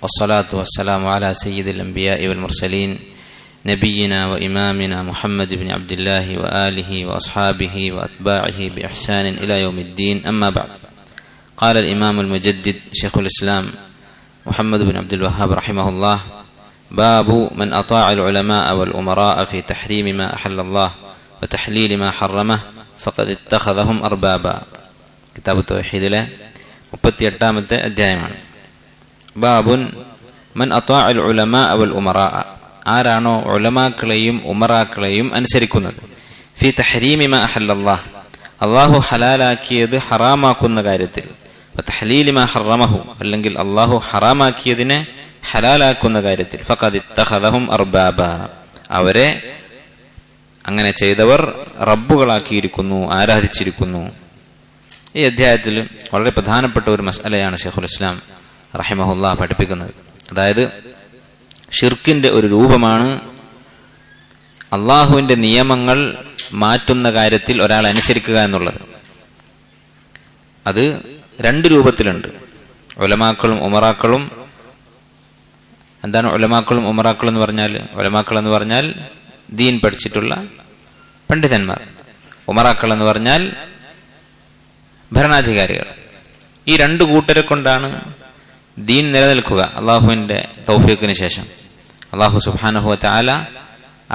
والصلاة والسلام على سيد الأنبياء والمرسلين نبينا وإمامنا محمد بن عبد الله وآله وأصحابه وأتباعه بإحسان إلى يوم الدين. أما بعد. قال الإمام المجدد شيخ الإسلام محمد بن عبد الوهاب رحمه الله: باب من أطاع العلماء والأمراء في تحريم ما أحل الله وتحليل ما حرمه فقد اتخذهم أربابا. കിതാബ് തൗഹീദിലെ 38-ാമത്തെ അധ്യായമാണ്. ബാബുൻ മൻ അത്വാഅൽ ഉലമാ വൽ ഉമറാ, ആരാണോ ഉലമാക്കളെയും ഉമറാക്കളെയും അനുസരിക്കുന്നത്, ഫി തഹരീമി മാ അഹല്ലല്ലാഹ്, അല്ലാഹു ഹലാലാക്കിയത് ഹറാമാക്കുന്ന കാര്യത്തിൽ, വതഹ്ലീലി മാ ഹറമഹു, അല്ലെങ്കിൽ അല്ലാഹു ഹറാമാക്കിയതിനെ ഹലാലാക്കുന്ന കാര്യത്തിൽ, ഫഖദ് ഇത്തഖദഹും അർബാബ, അവരെ അങ്ങനെ ചെയ്തവർ റബ്ബുകളാക്കിയിരിക്കുന്നു, ആരാധിച്ചിരിക്കുന്നു. ഈ അധ്യായത്തിൽ വളരെ പ്രധാനപ്പെട്ട ഒരു മസ്അലയാണ് ശൈഖുൽ ഇസ്ലാം റഹിമഹുല്ലാഹ് പഠിപ്പിക്കുന്നത്. അതായത് ഷിർക്കിന്റെ ഒരു രൂപമാണ് അള്ളാഹുവിന്റെ നിയമങ്ങൾ മാറ്റുന്ന കാര്യത്തിൽ ഒരാൾ അനുസരിക്കുക എന്നുള്ളത്. അത് രണ്ട് രൂപത്തിലുണ്ട്. ഉലമാക്കളും ഉമറാക്കളും. എന്താണ് ഉലമാക്കളും ഉമറാക്കളും എന്ന് പറഞ്ഞാൽ? ഉലമാക്കൾ എന്ന് പറഞ്ഞാൽ ദീൻ പഠിച്ചിട്ടുള്ള പണ്ഡിതന്മാർ. ഉമറാക്കൾ എന്ന് പറഞ്ഞാൽ ഭരണാധികാരികൾ. ഈ രണ്ടു കൂട്ടരെ കൊണ്ടാണ് ദീൻ നിലനിൽക്കുക. അള്ളാഹുവിന്റെ തൗഫീഖിന് ശേഷം അള്ളാഹു സുബ്ഹാനഹു വ തആല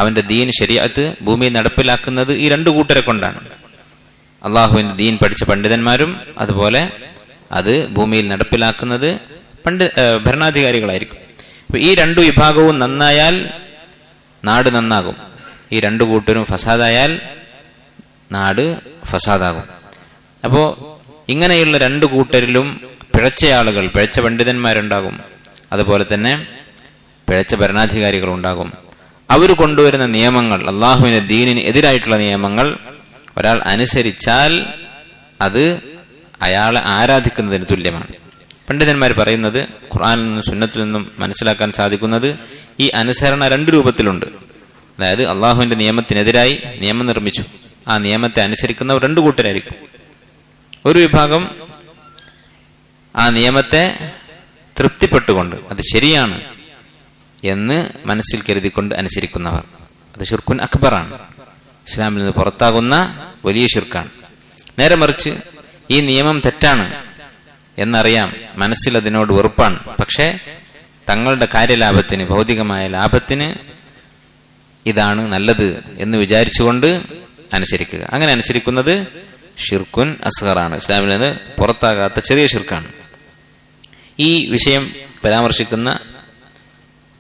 അവന്റെ ദീൻ ശരീഅത്ത് ഭൂമിയിൽ നടപ്പിലാക്കുന്നത് ഈ രണ്ടു കൂട്ടരെ കൊണ്ടാണ്. അള്ളാഹുവിന്റെ ദീൻ പഠിച്ച പണ്ഡിതന്മാരും അതുപോലെ അത് ഭൂമിയിൽ നടപ്പിലാക്കുന്നത് ഭരണാധികാരികളായിരിക്കും. അപ്പൊ ഈ രണ്ടു വിഭാഗവും നന്നായാൽ നാട് നന്നാകും. ഈ രണ്ടു കൂട്ടരും ഫസാദായാൽ നാട് ഫസാദാകും. അപ്പോ ഇങ്ങനെയുള്ള രണ്ടു കൂട്ടരിലും പിഴച്ച ആളുകൾ, പിഴച്ച പണ്ഡിതന്മാരുണ്ടാകും, അതുപോലെ തന്നെ പിഴച്ച ഭരണാധികാരികൾ ഉണ്ടാകും. അവർ കൊണ്ടുവരുന്ന നിയമങ്ങൾ, അള്ളാഹുവിന്റെ ദീനിന് എതിരായിട്ടുള്ള നിയമങ്ങൾ ഒരാൾ അനുസരിച്ചാൽ അത് അയാളെ ആരാധിക്കുന്നതിന് തുല്യമാണ്. പണ്ഡിതന്മാർ പറയുന്നത്, ഖുർആനിൽ നിന്നും സുന്നത്തിൽ നിന്നും മനസ്സിലാക്കാൻ സാധിക്കുന്നത്, ഈ അനുസരണ രണ്ട് രൂപത്തിലുണ്ട്. അതായത് അള്ളാഹുവിന്റെ നിയമത്തിനെതിരായി നിയമം നിർമ്മിച്ചു, ആ നിയമത്തെ അനുസരിക്കുന്നവർ രണ്ടു കൂട്ടരായിരിക്കും. ഒരു വിഭാഗം ആ നിയമത്തെ തൃപ്തിപ്പെട്ടുകൊണ്ട് അത് ശരിയാണ് എന്ന് മനസ്സിൽ കരുതിക്കൊണ്ട് അനുസരിക്കുന്നവർ. അത് ഷിർക്കുൻ അക്ബറാണ്, ഇസ്ലാമിൽ നിന്ന് പുറത്താകുന്ന വലിയ ഷിർക്കാണ്. നേരെ മറിച്ച് ഈ നിയമം തെറ്റാണ് എന്നറിയാം, മനസ്സിൽ അതിനോട് വെറുപ്പാണ്, പക്ഷേ തങ്ങളുടെ കാര്യലാഭത്തിന്, ഭൗതികമായ ലാഭത്തിന് ഇതാണ് നല്ലത് എന്ന് വിചാരിച്ചുകൊണ്ട് അനുസരിക്കുക. അങ്ങനെ അനുസരിക്കുന്നത് ഷിർക്കുൻ അസ്ഗറാണ്, ഇസ്ലാമിൽ നിന്ന് പുറത്താകാത്ത ചെറിയ ഷിർക്കാണ്. ഈ വിഷയം പരാമർശിക്കുന്ന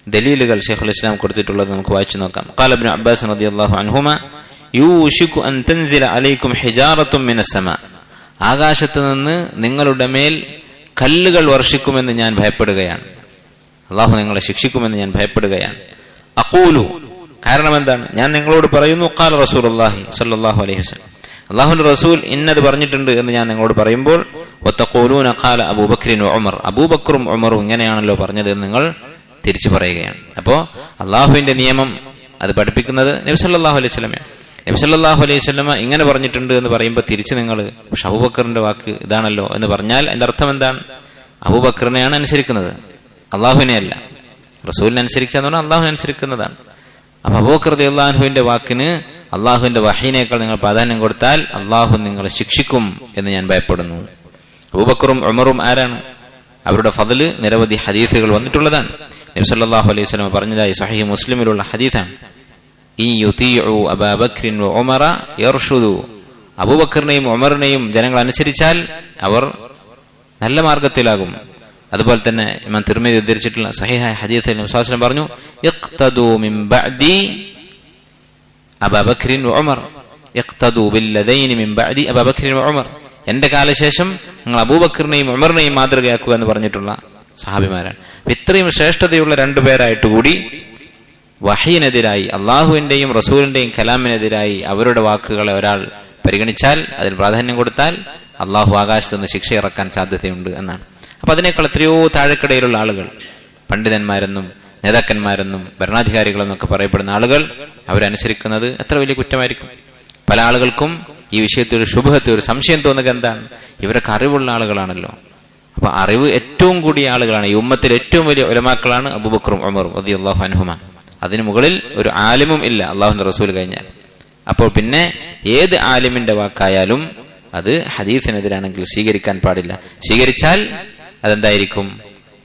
ദലീലുകൾ ശൈഖുൽ ഇസ്ലാം കൊടുത്തിട്ടുള്ളത് നമുക്ക് വായിച്ചു നോക്കാം. ഖാല ഇബ്നു അബ്ബാസ് റളിയല്ലാഹു അൻഹുമാ യൂശികു അൻ തൻസില അലൈക്കും ഹിജാറത്തുൻ മിനസ് സമാ, ആകാശത്ത് നിന്ന് നിങ്ങളുടെ മേൽ കല്ലുകൾ വർഷിക്കുമെന്ന് ഞാൻ ഭയപ്പെടുകയാണ്, അല്ലാഹു നിങ്ങളെ ശിക്ഷിക്കുമെന്ന് ഞാൻ ഭയപ്പെടുകയാണ്. അഖൂലു, കാരണം എന്താണ്? ഞാൻ നിങ്ങളോട് പറയുന്നു, ഖാല റസൂലുള്ളാഹി സ്വല്ലല്ലാഹു അലൈഹി വസല്ലം, അല്ലാഹുവിന്റെ റസൂൽ ഇന്നത് പറഞ്ഞിട്ടുണ്ട് എന്ന് ഞാൻ നിങ്ങളോട് പറയുമ്പോൾ, വതഖൂലൂന ഖാല അബൂബക്രിൻ ഉമർ, അബൂബക്കറും ഉമറും ഇങ്ങനെയാണല്ലോ പറഞ്ഞത് എന്ന് നിങ്ങൾ തിരിച്ചു പറയുകയാണ്. അപ്പോ അള്ളാഹുവിന്റെ നിയമം അത് പഠിപ്പിക്കുന്നത് നബി സല്ലല്ലാഹു അലൈഹി വസല്ലമയാണ്. നബി സല്ലല്ലാഹു അലൈഹി വസല്ലമ ഇങ്ങനെ പറഞ്ഞിട്ടുണ്ട് എന്ന് പറയുമ്പോൾ തിരിച്ച് നിങ്ങൾ അബൂബക്കറിന്റെ വാക്ക് ഇതാണല്ലോ എന്ന് പറഞ്ഞാൽ അതിന്റെ അർത്ഥം എന്താണ്? അബൂബക്കറിനെയാണ് അനുസരിക്കുന്നത്, അള്ളാഹുവിനെ അല്ല. റസൂലിനെ അനുസരിക്കുക എന്ന് പറഞ്ഞാൽ അള്ളാഹുവിനെ അനുസരിക്കുന്നതാണ്. അപ്പൊ അബൂബക്കർ റളിയല്ലാഹു അൻഹുവിന്റെ വാക്കിന് അള്ളാഹുവിന്റെ വഹീനേക്കാൾ നിങ്ങൾ പ്രാധാന്യം കൊടുത്താൽ അള്ളാഹു നിങ്ങളെ ശിക്ഷിക്കും എന്ന് ഞാൻ ഭയപ്പെടുന്നു. അബൂബക്കറും ഉമറും ആരാണ്? അവരുടെ ഫضല് നിരവധി ഹദീസുകൾ വന്നിട്ടുള്ളതാണ്. നബി സല്ലല്ലാഹു അലൈഹി വസല്ലം പറഞ്ഞതായി സ്വഹീഹ് മുസ്ലിമിലുള്ള ഹദീസാണ്, ഇൻ യുതീഉ അബൂബക്രിൻ വ ഉമറ യർഷുദു, അബൂബക്കറിനെയും ഉമറിനെയും ജനങ്ങൾ അനുസരിച്ചാൽ അവർ നല്ല മാർഗത്തിലാകും. അതുപോലെ തന്നെ ഇമാം തിർമിദി ഉദ്ധരിച്ചിട്ടുള്ള സഹീഹായ ഹദീസിൽ നബി സല്ലല്ലാഹു അലൈഹി വസല്ലം പറഞ്ഞു, ഇഖ്തദൂ മിൻ ബഅദി അബൂബക്രിൻ വ ഉമർ, ഇഖ്തദൂ ബില്ലദൈനി മിൻ ബഅദി അബൂബക്രിൻ വ ഉമർ, എന്റെ കാലശേഷം നിങ്ങൾ അബൂബക്കറിനെയും ഉമറിനെയും മാതൃകയാക്കുക എന്ന് പറഞ്ഞിട്ടുള്ള സഹാബിമാരാണ്. ഇത്രയും ശ്രേഷ്ഠതയുള്ള രണ്ടുപേരായിട്ട് കൂടി വഹീനെതിരായി, അള്ളാഹുവിന്റെയും റസൂലിന്റെയും കലാമിനെതിരായി അവരുടെ വാക്കുകളെ ഒരാൾ പരിഗണിച്ചാൽ, അതിന് പ്രാധാന്യം കൊടുത്താൽ അള്ളാഹു ആകാശത്ത് നിന്ന് ശിക്ഷ ഇറക്കാൻ സാധ്യതയുണ്ട് എന്നാണ്. അപ്പൊ അതിനേക്കാൾ എത്രയോ താഴെക്കടയിലുള്ള ആളുകൾ, പണ്ഡിതന്മാരെന്നും നേതാക്കന്മാരെന്നും ഭരണാധികാരികളെന്നൊക്കെ പറയപ്പെടുന്ന ആളുകൾ അവരനുസരിക്കുന്നത് എത്ര വലിയ കുറ്റമായിരിക്കും. പല ആളുകൾക്കും ഈ വിഷയത്തിൽ ഒരു ശുഭഹത്ത്, ഒരു സംശയം തോന്നുക എന്താണ്? ഇവരൊക്കെ അറിവുള്ള ആളുകളാണല്ലോ, അപ്പൊ അറിവ് ഏറ്റവും കൂടിയ ആളുകളാണ് ഈ ഉമ്മത്തിൽ ഏറ്റവും വലിയ ഉലമാക്കളാണ് അബൂബക്കറും ഉമറും റളിയല്ലാഹു അൻഹുമ. അതിനു മുകളിൽ ഒരു ആലിമും ഇല്ല അള്ളാഹുവിന്റെ റസൂൽ കഴിഞ്ഞാൽ. അപ്പോൾ പിന്നെ ഏത് ആലിമിന്റെ വാക്കായാലും അത് ഹദീസിനെതിരാണെങ്കിൽ സ്വീകരിക്കാൻ പാടില്ല. സ്വീകരിച്ചാൽ അതെന്തായിരിക്കും?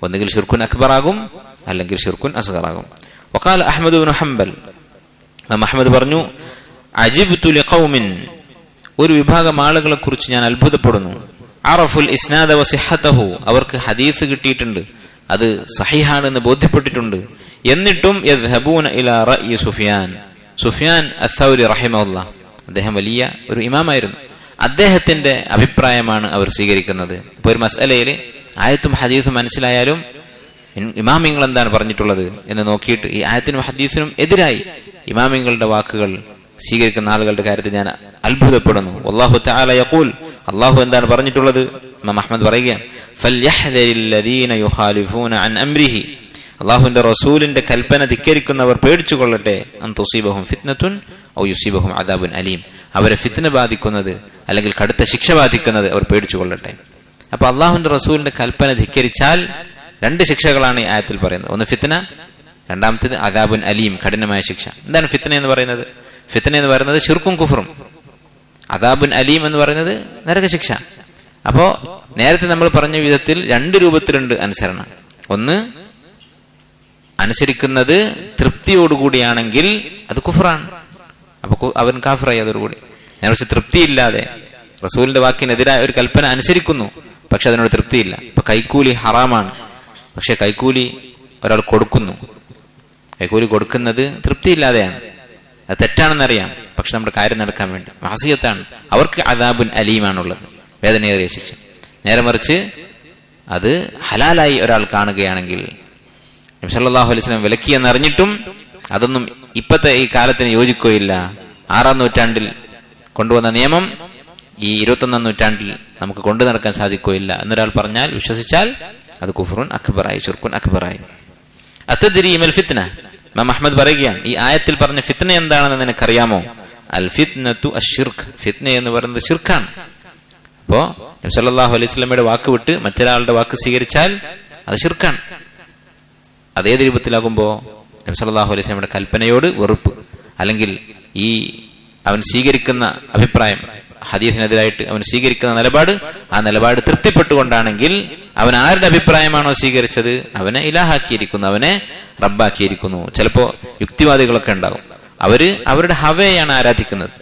ഒന്നുകിൽ ഷിർക്കുൻ അക്ബർ ആകും, അല്ലെങ്കിൽ ഷിർക്കുൻ അസ്ഗർ ആകും. വഖാല അഹ്മദ് ഇബ്നു ഹംബൽ, അഹ്മദ് പറഞ്ഞു, അജിബ്തു ലിഖൗമിൻ, ഒരു വിഭാഗം ആളുകളെ കുറിച്ച് ഞാൻ അത്ഭുതപ്പെടുന്നു. അറഫുൽ ഇസ്നാദ വസിഹ്ഹതഹു, അവർക്ക് ഹദീസ് കിട്ടിയിട്ടുണ്ട്, അത് സഹീഹാണെന്ന് ബോധ്യപ്പെട്ടിട്ടുണ്ട്. എന്നിട്ടും യദ്ഹബൂന ഇലാ റഅയി സുഫിയാൻ, സുഫിയാൻ അസ്സൗരി റഹിമഹുല്ലാഹ്, അദ്ദേഹം വലിയ ഒരു ഇമാമായിരുന്നു, അദ്ദേഹത്തിന്റെ അഭിപ്രായമാണ് അവർ സ്വീകരിക്കുന്നത്. ഇപ്പൊ ഒരു മസ്അലയിൽ ആയത്തും ഹദീസും മനസ്സിലായാലും ഇമാമിങ്ങൾ എന്താണ് പറഞ്ഞിട്ടുള്ളത് എന്ന് നോക്കിയിട്ട് ഈ ആയത്തിനും ഹദീസിനും എതിരായി ഇമാമിങ്ങളുടെ വാക്കുകൾ സ്വീകരിക്കുന്ന ആളുകളുടെ കാര്യത്തിൽ ഞാൻ അത്ഭുതപ്പെടുന്നു. വല്ലാഹു തആല യഖൂൽ, അല്ലാഹു എന്താണ് പറഞ്ഞിട്ടുള്ളത്? ഇമാം അഹ്മദ് പറയുകയാണ്, ഫൽയഹ്ദരില്ലദീന യുഖാലിഫൂന അൻ അംരിഹി, അല്ലാഹുവിന്റെ റസൂലിന്റെ കൽപ്പന ധിക്കരിക്കുന്നവർ പേടിച്ചുകൊള്ളട്ടെ, അൻ തുസീബഹും ഫിത്നത്തുൻ ഔ യുസീബഹും അദാബുൻ അലീം, അവരെ ഫിത്ന ബാധിക്കുന്നത് അല്ലെങ്കിൽ കടുത്ത ശിക്ഷ ബാധിക്കുന്നത് അവർ പേടിച്ചുകൊള്ളട്ടെ. അപ്പൊ അല്ലാഹുവിന്റെ റസൂലിന്റെ കൽപ്പന ധിക്കരിച്ചാൽ രണ്ട് ശിക്ഷകളാണ് ഈ ആയത്തിൽ പറയുന്നത്. ഒന്ന് ഫിത്ന, രണ്ടാമത്തേത് അദാബുൻ അലീം, കഠിനമായ ശിക്ഷ. എന്താണ് ഫിത്ന എന്ന് പറയുന്നത്? ഫിത്ന എന്ന് പറയുന്നത് ശിർക്കും കുഫറും. അദാബുൻ അലീം എന്ന് പറയുന്നത് നരകശിക്ഷ. അപ്പോ നേരത്തെ നമ്മൾ പറഞ്ഞ വിധത്തിൽ രണ്ട് രൂപത്തിലുണ്ട് അനുസരണം. ഒന്ന്, അനുസരിക്കുന്നത് തൃപ്തിയോടുകൂടിയാണെങ്കിൽ അത് കുഫറാണ്, അപ്പൊ അവൻ കാഫിറായി അതോടുകൂടി. നേരെ തൃപ്തിയില്ലാതെ റസൂലിന്റെ വാക്കിനെതിരായ ഒരു കൽപ്പന അനുസരിക്കുന്നു, പക്ഷെ അതിനോട് തൃപ്തിയില്ല. ഇപ്പൊ കൈക്കൂലി ഹറാമാണ്, പക്ഷെ കൈക്കൂലി ഒരാൾ കൊടുക്കുന്നു, കൈക്കൂലി കൊടുക്കുന്നത് തൃപ്തിയില്ലാതെയാണ്, അത് തെറ്റാണെന്നറിയാം, പക്ഷെ നമ്മുടെ കാര്യം നടക്കാൻ വേണ്ടി മഅസിയത്താണ്, അവർക്ക് അദാബുൻ അലീമാണുള്ളത്, വേദനയേറിയ ശിക്ഷ. നേരെ മറിച്ച് അത് ഹലാലായി ഒരാൾ കാണുകയാണെങ്കിൽ, നബി സല്ലല്ലാഹു അലൈഹി വസല്ലം വിലക്കിയെന്നറിഞ്ഞിട്ടും അതൊന്നും ഇപ്പത്തെ ഈ കാലത്തിന് യോജിക്കുകയില്ല, 6-ാം നൂറ്റാണ്ടിൽ കൊണ്ടുവന്ന നിയമം ഈ 21-ാം നൂറ്റാണ്ടിൽ നമുക്ക് കൊണ്ടു നടക്കാൻ സാധിക്കുകയില്ല എന്നൊരാൾ പറഞ്ഞാൽ, വിശ്വസിച്ചാൽ അത് കുഫ്റുൻ അക്ബറായി, ശിർക്കുൻ അക്ബറായി. അത്തദ്രി മൽ ഫിത്ന, ഇമാം അഹ്മദ് പറയുകയാണ്, ഈ ആയത്തിൽ പറഞ്ഞ ഫിത്ന എന്താണെന്ന് നിനക്കറിയാമോ? അൽ ഫിത്നതു അശ്ശിർക്ക്, ഫിത്ന എന്ന് പറയുന്നത് ശിർക്കാണ്. അപ്പോ നബി സല്ലല്ലാഹു അലൈഹി വസല്ലമയുടെ വാക്ക് വിട്ട് മറ്റൊരാളുടെ വാക്ക് സ്വീകരിച്ചാൽ അത് ശിർക്കാണ്. അതേത് രൂപത്തിലാകുമ്പോ നബി സല്ലല്ലാഹു അലൈഹി വസല്ലമയുടെ കൽപ്പനയോട് വെറുപ്പ്, അല്ലെങ്കിൽ ഈ അവൻ സ്വീകരിക്കുന്ന അഭിപ്രായം, ഹദീസിനെതിരായിട്ട് അവൻ സ്വീകരിക്കുന്ന നിലപാട്, ആ നിലപാട് തൃപ്തിപ്പെട്ടുകൊണ്ടാണെങ്കിൽ അവൻ ആരുടെ അഭിപ്രായമാണോ സ്വീകരിച്ചത് അവനെ ഇലാഹാക്കിയിരിക്കുന്നു, അവനെ റബ്ബാക്കിയിരിക്കുന്നു. ചിലപ്പോ യുക്തിവാദികളൊക്കെ ഉണ്ടാകും, അവര് അവരുടെ ഹവയാണ് ആരാധിക്കുന്നത്,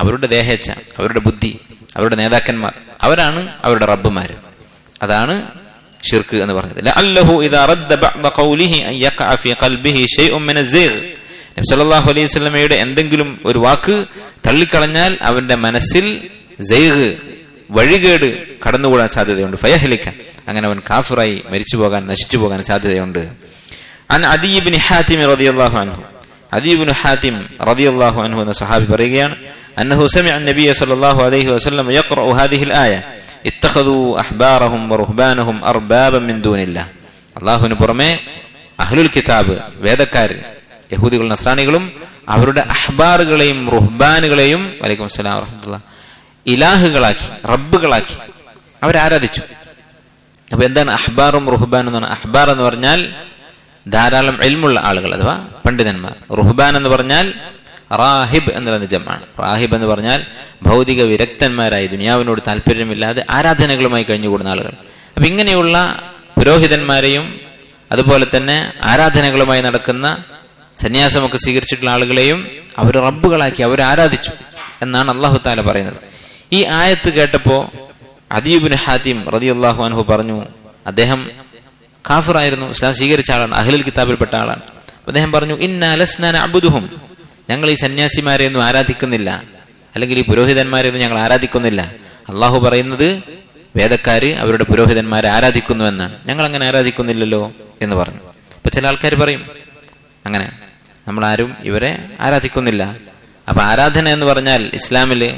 അവരുടെ ദേഹേച്ഛ, അവരുടെ ബുദ്ധി, അവരുടെ നേതാക്കന്മാർ, അവരാണ് അവരുടെ റബ്ബുമാര്. അതാണ് ശിർക്ക് എന്ന് പറഞ്ഞത്. ലഅല്ലഹു ഇദാ റദ്ദ ബഅദ ഖൗലിഹി അൻ യഖഅ ഫീ ഖൽബിഹി ശൈഉൻ മിന അസ്സൈഗ്, നബി സല്ലല്ലാഹു അലൈഹി വസല്ലമയുടെ എന്തെങ്കിലും ഒരു വാക്ക് തള്ളിക്കളഞ്ഞാൽ അവന്റെ മനസ്സിൽ സൈഗ്, വഴികേട് കടന്നുകൂടാൻ സാധ്യതയുണ്ട്. ഫയഹ്ലിക, അങ്ങനെ അവൻ കാഫിറായി മരിച്ചു പോകാൻ, നശിച്ചു പോകാൻ സാധ്യതയുണ്ട്. അൻ അദി ഇബ്നു ഹാതിം റളിയല്ലാഹു അൻഹു, അദി ഇബ്നു ഹാതിം റളിയല്ലാഹു അൻഹു എന്ന സഹാബി പറയുകയാണ്, അന്നഹു സമിഅ അൻ-നബിയ സല്ലല്ലാഹു അലൈഹി വസല്ലം യഖറഉ ഹാദിഹിൽ ആയ ഇത്തഖദു അഹ്ബാറഹും വറുഹ്ബാനഹും അർബാബൻ മിൻ ദൂനില്ലാഹ്. അല്ലാഹുവിന് പുറമെ അഹ്ലുൽ കിതാബ്, വേദക്കാർ, യഹൂദികളും നസ്രാനികളും അവരുടെ അഹ്ബാറുകളെയും റുഹ്ബാനുകളെയും വലൈക്കും അസ്സലാം വറഹ്മത്തുള്ളാഹി ഇലാഹുകളാക്കി, റബ്ബുകളാക്കി അവരാരാധിച്ചു. അപ്പൊ എന്താണ് അഹ്ബാറും റുഹ്ബാനും എന്ന് പറഞ്ഞാൽ? അഹ്ബാർ എന്ന് പറഞ്ഞാൽ ധാരാളം ഇൽമുള്ള ആളുകൾ അഥവാ പണ്ഡിതന്മാർ. റുഹ്ബാൻ എന്ന് പറഞ്ഞാൽ റാഹിബ് എന്നുള്ള ജമാണ്. റാഹിബ് എന്ന് പറഞ്ഞാൽ ഭൗതിക വിരക്തന്മാരായി, ദുനിയാവിനോട് താല്പര്യമില്ലാതെ ആരാധനകളുമായി കഴിഞ്ഞുകൂടുന്ന ആളുകൾ. അപ്പൊ ഇങ്ങനെയുള്ള പുരോഹിതന്മാരെയും അതുപോലെ തന്നെ ആരാധനകളുമായി നടക്കുന്ന സന്യാസമൊക്കെ സ്വീകരിച്ചിട്ടുള്ള ആളുകളെയും അവർ റബ്ബുകളാക്കി, അവർ ആരാധിച്ചു എന്നാണ് അല്ലാഹു തആല പറയുന്നത്. ഈ ആയത്ത് കേട്ടപ്പോ അദി ഇബ്നു ഹാതിം റളിയല്ലാഹു അൻഹു പറഞ്ഞു, അദ്ദേഹം കാഫിറായിരുന്നു, ഇസ്ലാം സ്വീകരിച്ച ആളാണ്, അഹ്ലുൽ കിതാബിൽപ്പെട്ട ആളാണ്. അദ്ദേഹം പറഞ്ഞു, ഇന്നാ ലസ്നാ നഅ്ബുദുഹും, ഞങ്ങൾ ഈ സന്യാസിമാരെയൊന്നും ആരാധിക്കുന്നില്ല, അല്ലെങ്കിൽ ഈ പുരോഹിതന്മാരെയൊന്നും ഞങ്ങൾ ആരാധിക്കുന്നില്ല. അള്ളാഹു പറയുന്നത് വേദക്കാര് അവരുടെ പുരോഹിതന്മാരെ ആരാധിക്കുന്നു എന്നാണ്, ഞങ്ങൾ അങ്ങനെ ആരാധിക്കുന്നില്ലല്ലോ എന്ന് പറഞ്ഞു. ഇപ്പൊ ചില ആൾക്കാർ പറയും അങ്ങനെ, നമ്മളാരും ഇവരെ ആരാധിക്കുന്നില്ല. അപ്പൊ ആരാധന എന്ന് പറഞ്ഞാൽ ഇസ്ലാമില്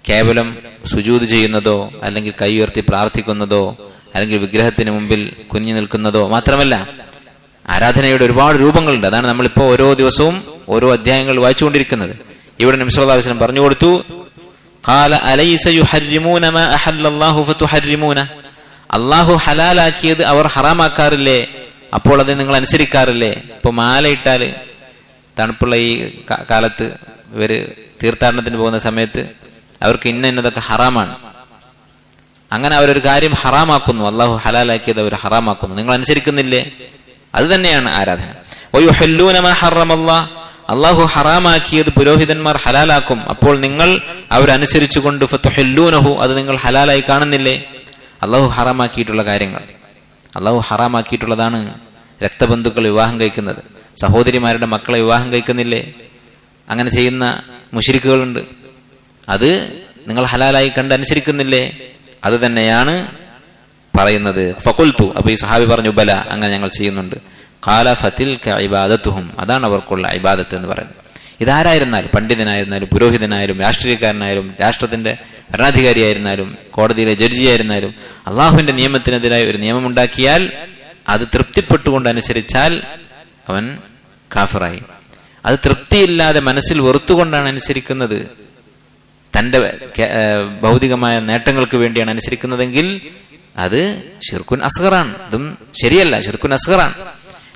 കേവലം സുജൂദ് ചെയ്യുന്നതോ അല്ലെങ്കിൽ കൈ ഉയർത്തി പ്രാർത്ഥിക്കുന്നതോ അല്ലെങ്കിൽ വിഗ്രഹത്തിന് മുമ്പിൽ കുനിഞ്ഞു നിൽക്കുന്നതോ മാത്രമല്ല, ആരാധനയുടെ ഒരുപാട് രൂപങ്ങളുണ്ട്. അതാണ് നമ്മളിപ്പോ ഓരോ ദിവസവും ഓരോ അധ്യായങ്ങൾ വായിച്ചുകൊണ്ടിരിക്കുന്നത്. ഇവിടെ നബി സല്ലല്ലാഹു അലൈഹി വസല്ലം പറഞ്ഞു കൊടുത്തു, ഖാല അലൈസ യുഹർരിമൂന മാ അഹല്ലല്ലാഹു ഫതുഹർരിമൂന, അള്ളാഹു ഹലാലാക്കിയത് അവർ ഹറാമാക്കാറില്ലേ? അപ്പോൾ അത് നിങ്ങൾ അനുസരിക്കാറില്ലേ? ഇപ്പൊ മാലയിട്ടാല് തണുപ്പുള്ള ഈ കാലത്ത് ഇവര് തീർത്ഥാടനത്തിന് പോകുന്ന സമയത്ത് അവർക്ക് ഇന്നതൊക്കെ ഹറാമാണ്. അങ്ങനെ അവരൊരു കാര്യം ഹറാമാക്കുന്നു, അള്ളാഹു ഹലാലാക്കിയത് അവർ ഹറാമാക്കുന്നു. നിങ്ങൾ അനുസരിക്കുന്നില്ലേ? അത് തന്നെയാണ് ആരാധന. അള്ളാഹു ഹറാമാക്കിയത് പുരോഹിതന്മാർ ഹലാലാക്കും, അപ്പോൾ നിങ്ങൾ അവരനുസരിച്ചുകൊണ്ട് ഫതുഹില്ലൂനഹു, അത് നിങ്ങൾ ഹലാലായി കാണുന്നില്ലേ? അള്ളാഹു ഹറാമാക്കിയിട്ടുള്ള കാര്യങ്ങൾ, അള്ളാഹു ഹറാമാക്കിയിട്ടുള്ളതാണ് രക്തബന്ധുക്കൾ വിവാഹം കഴിക്കുന്നത്, സഹോദരിമാരുടെ മക്കളെ വിവാഹം കഴിക്കുന്നില്ലേ? അങ്ങനെ ചെയ്യുന്ന മുശ്രിക്കുകളുണ്ട്. അത് നിങ്ങൾ ഹലാലായി കണ്ട് അനുസരിക്കുന്നില്ലേ? അത് തന്നെയാണ് പറയുന്നത്. ഫഖുൽതു, അപ്പൊ ഈ സഹാബി പറഞ്ഞു, ബല, അങ്ങനെ ഞങ്ങൾ ചെയ്യുന്നുണ്ട്. ഖാല ഫതിൽക ഇബാദത്തുഹും, അതാണ് അവർക്കുള്ള ഇബാദത്ത് എന്ന് പറയുന്നത്. ഇതാരായിരുന്നാലും, പണ്ഡിതനായിരുന്നാലും പുരോഹിതനായാലും രാഷ്ട്രീയക്കാരനായാലും രാഷ്ട്രത്തിന്റെ ഭരണാധികാരിയായിരുന്നാലും കോടതിയിലെ ജഡ്ജിയായിരുന്നാലും അള്ളാഹുവിന്റെ നിയമത്തിനെതിരായി ഒരു നിയമമുണ്ടാക്കിയാൽ അത് തൃപ്തിപ്പെട്ടുകൊണ്ട് അനുസരിച്ചാൽ അവൻ കാഫിറായി. അത് തൃപ്തിയില്ലാതെ മനസ്സിൽ വെറുത്തുകൊണ്ടാണ് അനുസരിക്കുന്നത്, തന്റെ ഭൗതികമായ നേട്ടങ്ങൾക്ക് വേണ്ടിയാണ് അനുസരിക്കുന്നതെങ്കിൽ അത് ഷിർക്കുൻ അസ്ഗറാണ്. ഇതും ശരിയല്ല, ഷിർക്കുൻ അസ്ഗറാണ്.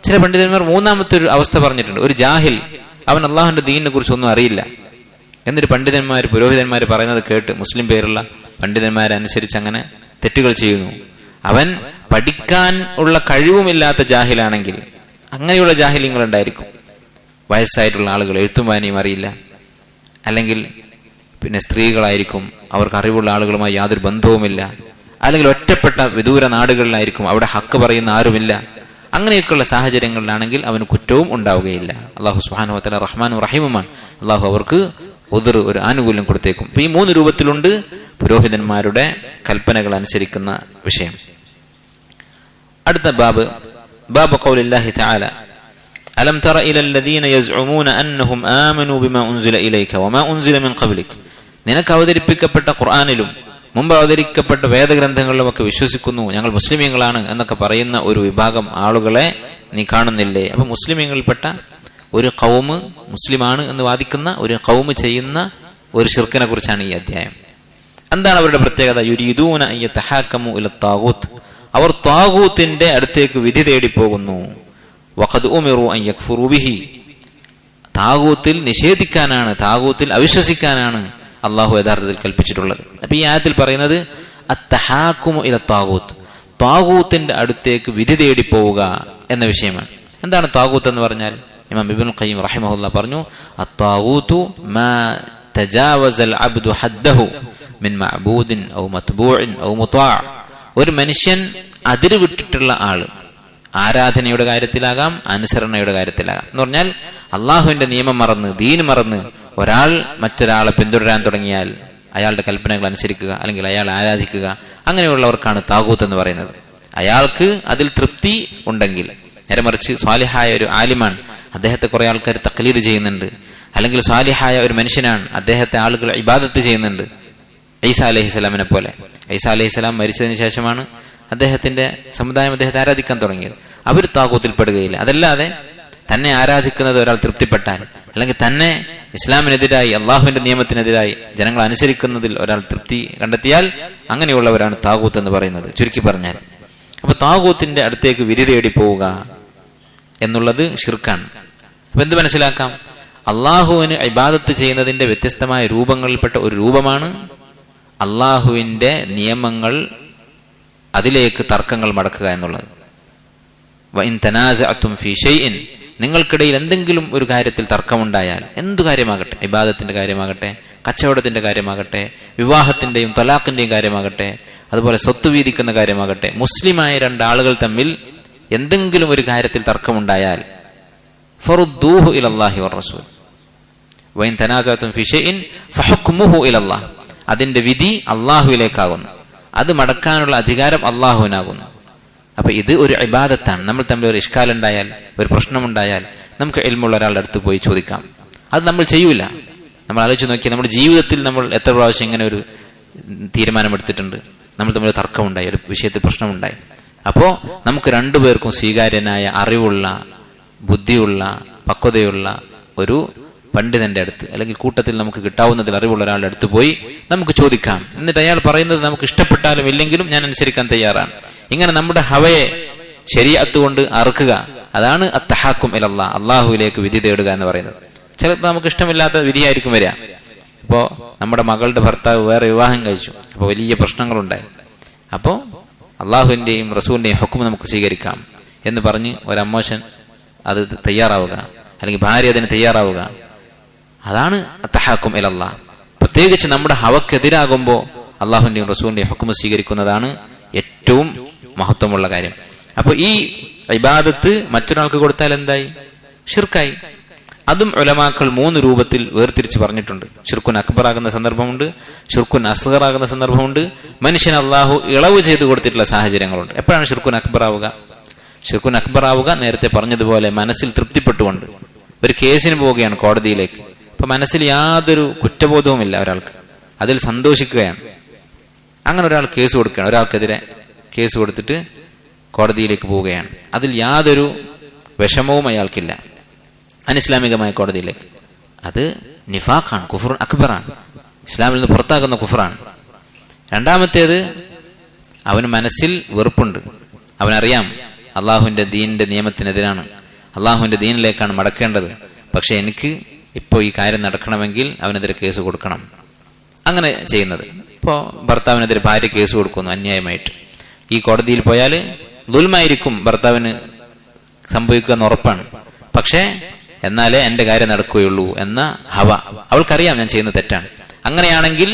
ചില പണ്ഡിതന്മാർ മൂന്നാമത്തെ ഒരു അവസ്ഥ പറഞ്ഞിട്ടുണ്ട്. ഒരു ജാഹിൽ, അവൻ അള്ളാഹുവിന്റെ ദീനിനെ കുറിച്ച് ഒന്നും അറിയില്ല, എന്നിട്ട് പണ്ഡിതന്മാർ പുരോഹിതന്മാർ പറയുന്നത് കേട്ട് മുസ്ലിം പേരുള്ള പണ്ഡിതന്മാരെ അനുസരിച്ച് അങ്ങനെ തെറ്റുകൾ ചെയ്യുന്നു. അവൻ പഠിക്കാൻ ഉള്ള കഴിവുമില്ലാത്ത ജാഹിലാണെങ്കിൽ, അങ്ങനെയുള്ള ജാഹിലിങ്ങൾ ഉണ്ടായിരിക്കും. വയസ്സായിട്ടുള്ള ആളുകൾ എഴുത്തും വായനയും അറിയില്ല, അല്ലെങ്കിൽ പിന്നെ സ്ത്രീകളായിരിക്കും, അവർക്ക് അറിവുള്ള ആളുകളുമായി യാതൊരു ബന്ധവുമില്ല, അല്ലെങ്കിൽ ഒറ്റപ്പെട്ട വിദൂര നാടുകളിലായിരിക്കും, അവിടെ ഹക്ക് പറയുന്ന ആരുമില്ല. അങ്ങനെയൊക്കെയുള്ള സാഹചര്യങ്ങളിലാണെങ്കിൽ അവന് കുറ്റവും ഉണ്ടാവുകയില്ല. അള്ളാഹു സുബ്ഹാനഹു വ തആല റഹ്മാനും റഹീമുമാണ്. അള്ളാഹു അവർക്ക് ഒരു ആനുകൂല്യം കൊടുത്തേക്കും. ഈ 3 രൂപത്തിലുണ്ട് പുരോഹിതന്മാരുടെ കൽപ്പനകൾ അനുസരിക്കുന്ന വിഷയം. അടുത്ത ബാബ് ഖൗലില്ലാഹി തആല അലം തറ ഇലല്ലദീന യസ്ഉമൂന അന്നഹും ആമനൂ ബിമാ ഉൻസില ഇലൈക വമാ ഉൻസില മിൻ ഖബ്ലിക്, നിനക്ക് അവതരിപ്പിക്കപ്പെട്ട ഖുർആനിലും മുമ്പ് അവതരിക്കപ്പെട്ട വേദഗ്രന്ഥങ്ങളിലുമൊക്കെ വിശ്വസിക്കുന്നു, ഞങ്ങൾ മുസ്ലിമീങ്ങളാണ് എന്നൊക്കെ പറയുന്ന ഒരു വിഭാഗം ആളുകളെ നീ കാണുന്നില്ലേ? അപ്പൊ മുസ്ലിമീങ്ങളിൽപ്പെട്ട ഒരു ഖൗമ്, മുസ്ലിമാണ് എന്ന് വാദിക്കുന്ന ഒരു ഖൗമ് ചെയ്യുന്ന ഒരു ശിർക്കിനെ കുറിച്ചാണ് ഈ അധ്യായം. എന്താണ് അവരുടെ പ്രത്യേകത? യുരീദൂന അൻ യതഹാകമു ഇല താഗൂത്ത്, അവർ താഗൂത്തിന്റെ അടുത്തേക്ക് വിധി തേടി പോകുന്നു. വഖദ് ഉമിറു അൻ യക്ഫുറു ബിഹി, താഗൂത്തിൽ നിഷേധിക്കാനാണ്, താഗൂത്തിൽ അവിശ്വസിക്കാനാണ് അള്ളാഹു യഥാർത്ഥത്തിൽ കൽപ്പിച്ചിട്ടുള്ളത്. അപ്പൊ ഈ ആയത്തിൽ പറയുന്നത് അത്തഹാക്കുമു ഇല താഗൂത്ത്, താഗൂത്തിന്റെ അടുത്തേക്ക് വിധി തേടി പോവുക എന്ന വിഷയമാണ്. എന്താണ് താഗൂത്ത് എന്ന് പറഞ്ഞാൽ? ഇമാം ഇബ്നുൽ ഖയ്യിം റഹിമഹുല്ലാ പറഞ്ഞു, അത്താഗൂതു മാ തജാവസൽ അബ്ദു ഹദ്ദഹു മിൻ മഅബൂദിൻ ഔ മത്ബൂഇൻ ഔ മുത്വാ, ഒരു മനുഷ്യൻ അതിര് വിട്ടിട്ടുള്ള ആള്, ആരാധനയുടെ കാര്യത്തിലാകാം അനുസരണയുടെ കാര്യത്തിലാകാം. എന്ന് പറഞ്ഞാൽ അള്ളാഹുവിന്റെ നിയമം മറന്ന്, ദീന് മറന്ന് ഒരാൾ മറ്റൊരാളെ പിന്തുടരാൻ തുടങ്ങിയാൽ അയാളുടെ കൽപ്പനകൾ അനുസരിക്കുക, അല്ലെങ്കിൽ അയാൾ ആരാധിക്കുക, അങ്ങനെയുള്ളവർക്കാണ് താഗൂത്ത് എന്ന് പറയുന്നത്. അയാൾക്ക് അതിൽ തൃപ്തി ഉണ്ടെങ്കിൽ. നേരെ മറിച്ച് സ്വാലിഹായ ഒരു ആലിമാണ്, അദ്ദേഹത്തെ കുറെ ആൾക്കാർ തഖ്ലീദ് ചെയ്യുന്നുണ്ട്, അല്ലെങ്കിൽ സ്വാലിഹായ ഒരു മനുഷ്യനാണ്, അദ്ദേഹത്തെ ആളുകൾ ഇബാദത്ത് ചെയ്യുന്നുണ്ട്. ഈസാ അലൈഹിസ്സലാമിനെ പോലെ. ഈസാ അലൈഹിസ്സലാം മരിച്ചതിന് ശേഷമാണ് അദ്ദേഹത്തിന്റെ സമുദായം അദ്ദേഹത്തെ ആരാധിക്കാൻ തുടങ്ങിയത്. അവർ താഗൂത്തിൽ പെടുകയില്ല. അതല്ലാതെ തന്നെ ആരാധിക്കുന്നത് ഒരാൾ തൃപ്തിപ്പെട്ടാൽ, അല്ലെങ്കിൽ തന്നെ ഇസ്ലാമിനെതിരായി അള്ളാഹുവിന്റെ നിയമത്തിനെതിരായി ജനങ്ങൾ അനുസരിക്കുന്നതിൽ ഒരാൾ തൃപ്തി കണ്ടെത്തിയാൽ അങ്ങനെയുള്ളവരാണ് താഗൂത്ത് എന്ന് പറയുന്നത്, ചുരുക്കി പറഞ്ഞാൽ. അപ്പൊ താഗൂത്തിന്റെ അടുത്തേക്ക് വിധി തേടി പോവുക എന്നുള്ളത് ശിർക്കാണ്. അപ്പൊ എന്ത് മനസ്സിലാക്കാം? അള്ളാഹുവിന് ഇബാദത്ത് ചെയ്യുന്നതിന്റെ വ്യത്യസ്തമായ രൂപങ്ങളിൽപ്പെട്ട ഒരു രൂപമാണ് അള്ളാഹുവിന്റെ നിയമങ്ങൾ അതിലേക്ക് തർക്കങ്ങൾ മടക്കുക എന്നുള്ളത്. വഇൻ തനാസഅതും ഫീ ഷൈഇൻ, നിങ്ങൾക്കിടയിൽ എന്തെങ്കിലും ഒരു കാര്യത്തിൽ തർക്കമുണ്ടായാൽ, എന്തു കാര്യമാകട്ടെ, ഇബാദത്തിന്റെ കാര്യമാകട്ടെ, കച്ചവടത്തിന്റെ കാര്യമാകട്ടെ, വിവാഹത്തിന്റെയും തലാഖിന്റെയും കാര്യമാകട്ടെ, അതുപോലെ സ്വത്ത് വീതിക്കുന്ന കാര്യമാകട്ടെ, മുസ്ലിമായ 2 ആളുകൾ തമ്മിൽ എന്തെങ്കിലും ഒരു കാര്യത്തിൽ തർക്കമുണ്ടായാൽ ഫറുദ്ദൂഹു ഇലല്ലാഹി വറസൂൽ വഇൻ തനാസഅതും ഫീ ഷൈഇൻ ഫഹുക്മുഹു ഇലല്ലാഹ്, അതിന്റെ വിധി അള്ളാഹുവിലേക്കാകുന്നു, അത് മടക്കാനുള്ള അധികാരം അള്ളാഹുവിനാകുന്നു. അപ്പൊ ഇത് ഒരു ഇബാദത്താണ്. നമ്മൾ തമ്മിൽ ഒരു ഇഷ്കാലുണ്ടായാൽ, ഒരു പ്രശ്നമുണ്ടായാൽ നമുക്ക് ഇൽമുള്ള ഒരാളുടെ അടുത്ത് പോയി ചോദിക്കാം. അത് നമ്മൾ ചെയ്യൂല. നമ്മൾ ആലോചിച്ച് നോക്കിയാൽ നമ്മുടെ ജീവിതത്തിൽ നമ്മൾ എത്ര പ്രാവശ്യം ഇങ്ങനെ ഒരു തീരുമാനമെടുത്തിട്ടുണ്ട്? നമ്മൾ തമ്മിൽ തർക്കമുണ്ടായി, ഒരു വിഷയത്തിൽ പ്രശ്നമുണ്ടായി. അപ്പോ നമുക്ക് 2 പേർക്കും സ്വീകാര്യനായ അറിവുള്ള, ബുദ്ധിയുള്ള, പക്വതയുള്ള ഒരു പണ്ഡിതന്റെ അടുത്ത് അല്ലെങ്കിൽ കൂട്ടത്തിൽ നമുക്ക് കിട്ടാവുന്നതിൽ അറിവുള്ള ഒരാളുടെ അടുത്ത് പോയി നമുക്ക് ചോദിക്കാം. എന്നിട്ട് അയാൾ പറയുന്നത് നമുക്ക് ഇഷ്ടപ്പെട്ടാലും ഇല്ലെങ്കിലും ഞാൻ അനുസരിക്കാൻ തയ്യാറാണ്. ഇങ്ങനെ നമ്മുടെ ഹവയെ ശരീഅത്ത് കൊണ്ട് അറുക്കുക, അതാണ് അത്തഹാക്കും ഇലല്ലാഹ്, അള്ളാഹുവിലേക്ക് വിധി തേടുക എന്ന് പറയുന്നത്. ചിലപ്പോൾ നമുക്ക് ഇഷ്ടമില്ലാത്ത വിധിയായിരിക്കും വരിക. ഇപ്പോ നമ്മുടെ മകളുടെ ഭർത്താവ് വേറെ വിവാഹം കഴിച്ചു, അപ്പോൾ വലിയ പ്രശ്നങ്ങളുണ്ടായി. അപ്പോൾ അള്ളാഹുവിന്റെയും റസൂലിന്റെയും ഹുക്ം നമുക്ക് സ്വീകരിക്കാം എന്ന് പറഞ്ഞ് ഒരമ്മോശൻ അത് തയ്യാറാവുക, അല്ലെങ്കിൽ ഭാര്യ അതിന് തയ്യാറാവുക, അതാണ് അത്തഹാക്കും ഇലല്ലാഹ്. പ്രത്യേകിച്ച് നമ്മുടെ ഹവക്കെതിരാകുമ്പോൾ അള്ളാഹുവിന്റെയും റസൂലിന്റെയും ഹുക്ം സ്വീകരിക്കുന്നതാണ് ഏറ്റവും മഹത്വമുള്ള കാര്യം. അപ്പൊ ഈ ഇബാദത്ത് മറ്റൊരാൾക്ക് കൊടുത്താൽ എന്തായി? ഷിർക്കായി. അതും ഉലമാക്കൾ 3 രൂപത്തിൽ വേർതിരിച്ച് പറഞ്ഞിട്ടുണ്ട്. ഷിർക്കുൻ അക്ബർ ആകുന്ന സന്ദർഭമുണ്ട്, ഷിർക്കുൻ അസ്ഗർ ആകുന്ന സന്ദർഭമുണ്ട്, മനുഷ്യൻ അള്ളാഹു ഇളവ് ചെയ്തു കൊടുത്തിട്ടുള്ള സാഹചര്യങ്ങളുണ്ട്. എപ്പോഴാണ് ഷിർക്കുൻ അക്ബർ ആവുക? ഷിർക്കുൻ അക്ബർ ആവുക നേരത്തെ പറഞ്ഞതുപോലെ മനസ്സിൽ തൃപ്തിപ്പെട്ടുകൊണ്ട് ഒരു കേസിന് പോവുകയാണ് കോടതിയിലേക്ക്. അപ്പൊ മനസ്സിൽ യാതൊരു കുറ്റബോധവുമില്ല ഒരാൾക്ക്, അതിൽ സന്തോഷിക്കുകയാണ്. അങ്ങനെ ഒരാൾ കേസ് കൊടുക്കുകയാണ്, ഒരാൾക്കെതിരെ കേസ് കൊടുത്തിട്ട് കോടതിയിലേക്ക് പോവുകയാണ്. അതിൽ യാതൊരു വിഷമവും അയാൾക്കില്ല. അനിസ്ലാമികമായ കോടതിയിലേക്ക്. അത് നിഫാഖാണ്, കുഫർ അക്ബറാണ്, ഇസ്ലാമിൽ നിന്ന് പുറത്താക്കുന്ന കുഫറാണ്. രണ്ടാമത്തേത്, അവന് മനസ്സിൽ വെറുപ്പുണ്ട്. അവനറിയാം അള്ളാഹുവിന്റെ ദീനിന്റെ നിയമത്തിനെതിരാണ്, അള്ളാഹുവിന്റെ ദീനിലേക്കാണ് മടക്കേണ്ടത്. പക്ഷെ എനിക്ക് ഇപ്പോൾ ഈ കാര്യം നടക്കണമെങ്കിൽ അവനെതിരെ കേസ് കൊടുക്കണം. അങ്ങനെ ചെയ്യുന്നത്. ഇപ്പോൾ ഭർത്താവിനെതിരെ ഭാര്യ കേസ് കൊടുക്കുന്നു അന്യായമായിട്ട്. ഈ കോടതിയിൽ പോയാൽ ദുൽമായിരിക്കും ഭർത്താവിന് സംഭവിക്കുക എന്ന് ഉറപ്പാണ്. പക്ഷേ എന്നാലേ എന്റെ കാര്യം നടക്കുകയുള്ളൂ എന്ന ഹവ, അവൾക്കറിയാം ഞാൻ ചെയ്യുന്നത് തെറ്റാണ്. അങ്ങനെയാണെങ്കിൽ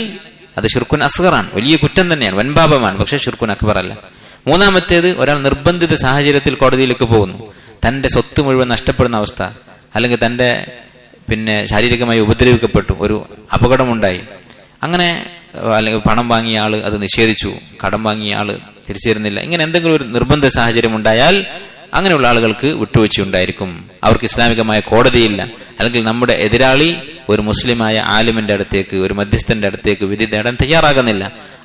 അത് ഷിർക്കുൻ അസ്ഗറാണ്, വലിയ കുറ്റം തന്നെയാണ്, വൻപാപമാണ്. പക്ഷെ ഷിർക്കുൻ അക്ബർ അല്ല. മൂന്നാമത്തേത്, ഒരാൾ നിർബന്ധിത സാഹചര്യത്തിൽ കോടതിയിലേക്ക് പോകുന്നു. തന്റെ സ്വത്ത് മുഴുവൻ നഷ്ടപ്പെടുന്ന അവസ്ഥ, അല്ലെങ്കിൽ തന്റെ ശാരീരികമായി ഉപദ്രവിക്കപ്പെട്ടു, ഒരു അപകടമുണ്ടായി, അങ്ങനെ, അല്ലെങ്കിൽ പണം വാങ്ങിയ ആള് അത് നിഷേധിച്ചു, കടം വാങ്ങിയ ആള് തിരിച്ചു തരുന്നില്ല, ഇങ്ങനെ എന്തെങ്കിലും ഒരു നിർബന്ധ സാഹചര്യം ഉണ്ടായാൽ അങ്ങനെയുള്ള ആളുകൾക്ക് വിട്ടുവീഴ്ചയുണ്ടായിരിക്കും. അവർക്ക് ഇസ്ലാമികമായ കോടതിയില്ല. അല്ലെങ്കിൽ നമ്മുടെ എതിരാളി ഒരു മുസ്ലിമായ ആലിമിന്റെ അടുത്തേക്ക്, ഒരു മധ്യസ്ഥന്റെ അടുത്തേക്ക് വിധി നേടാൻ തയ്യാറാകുന്നില്ല.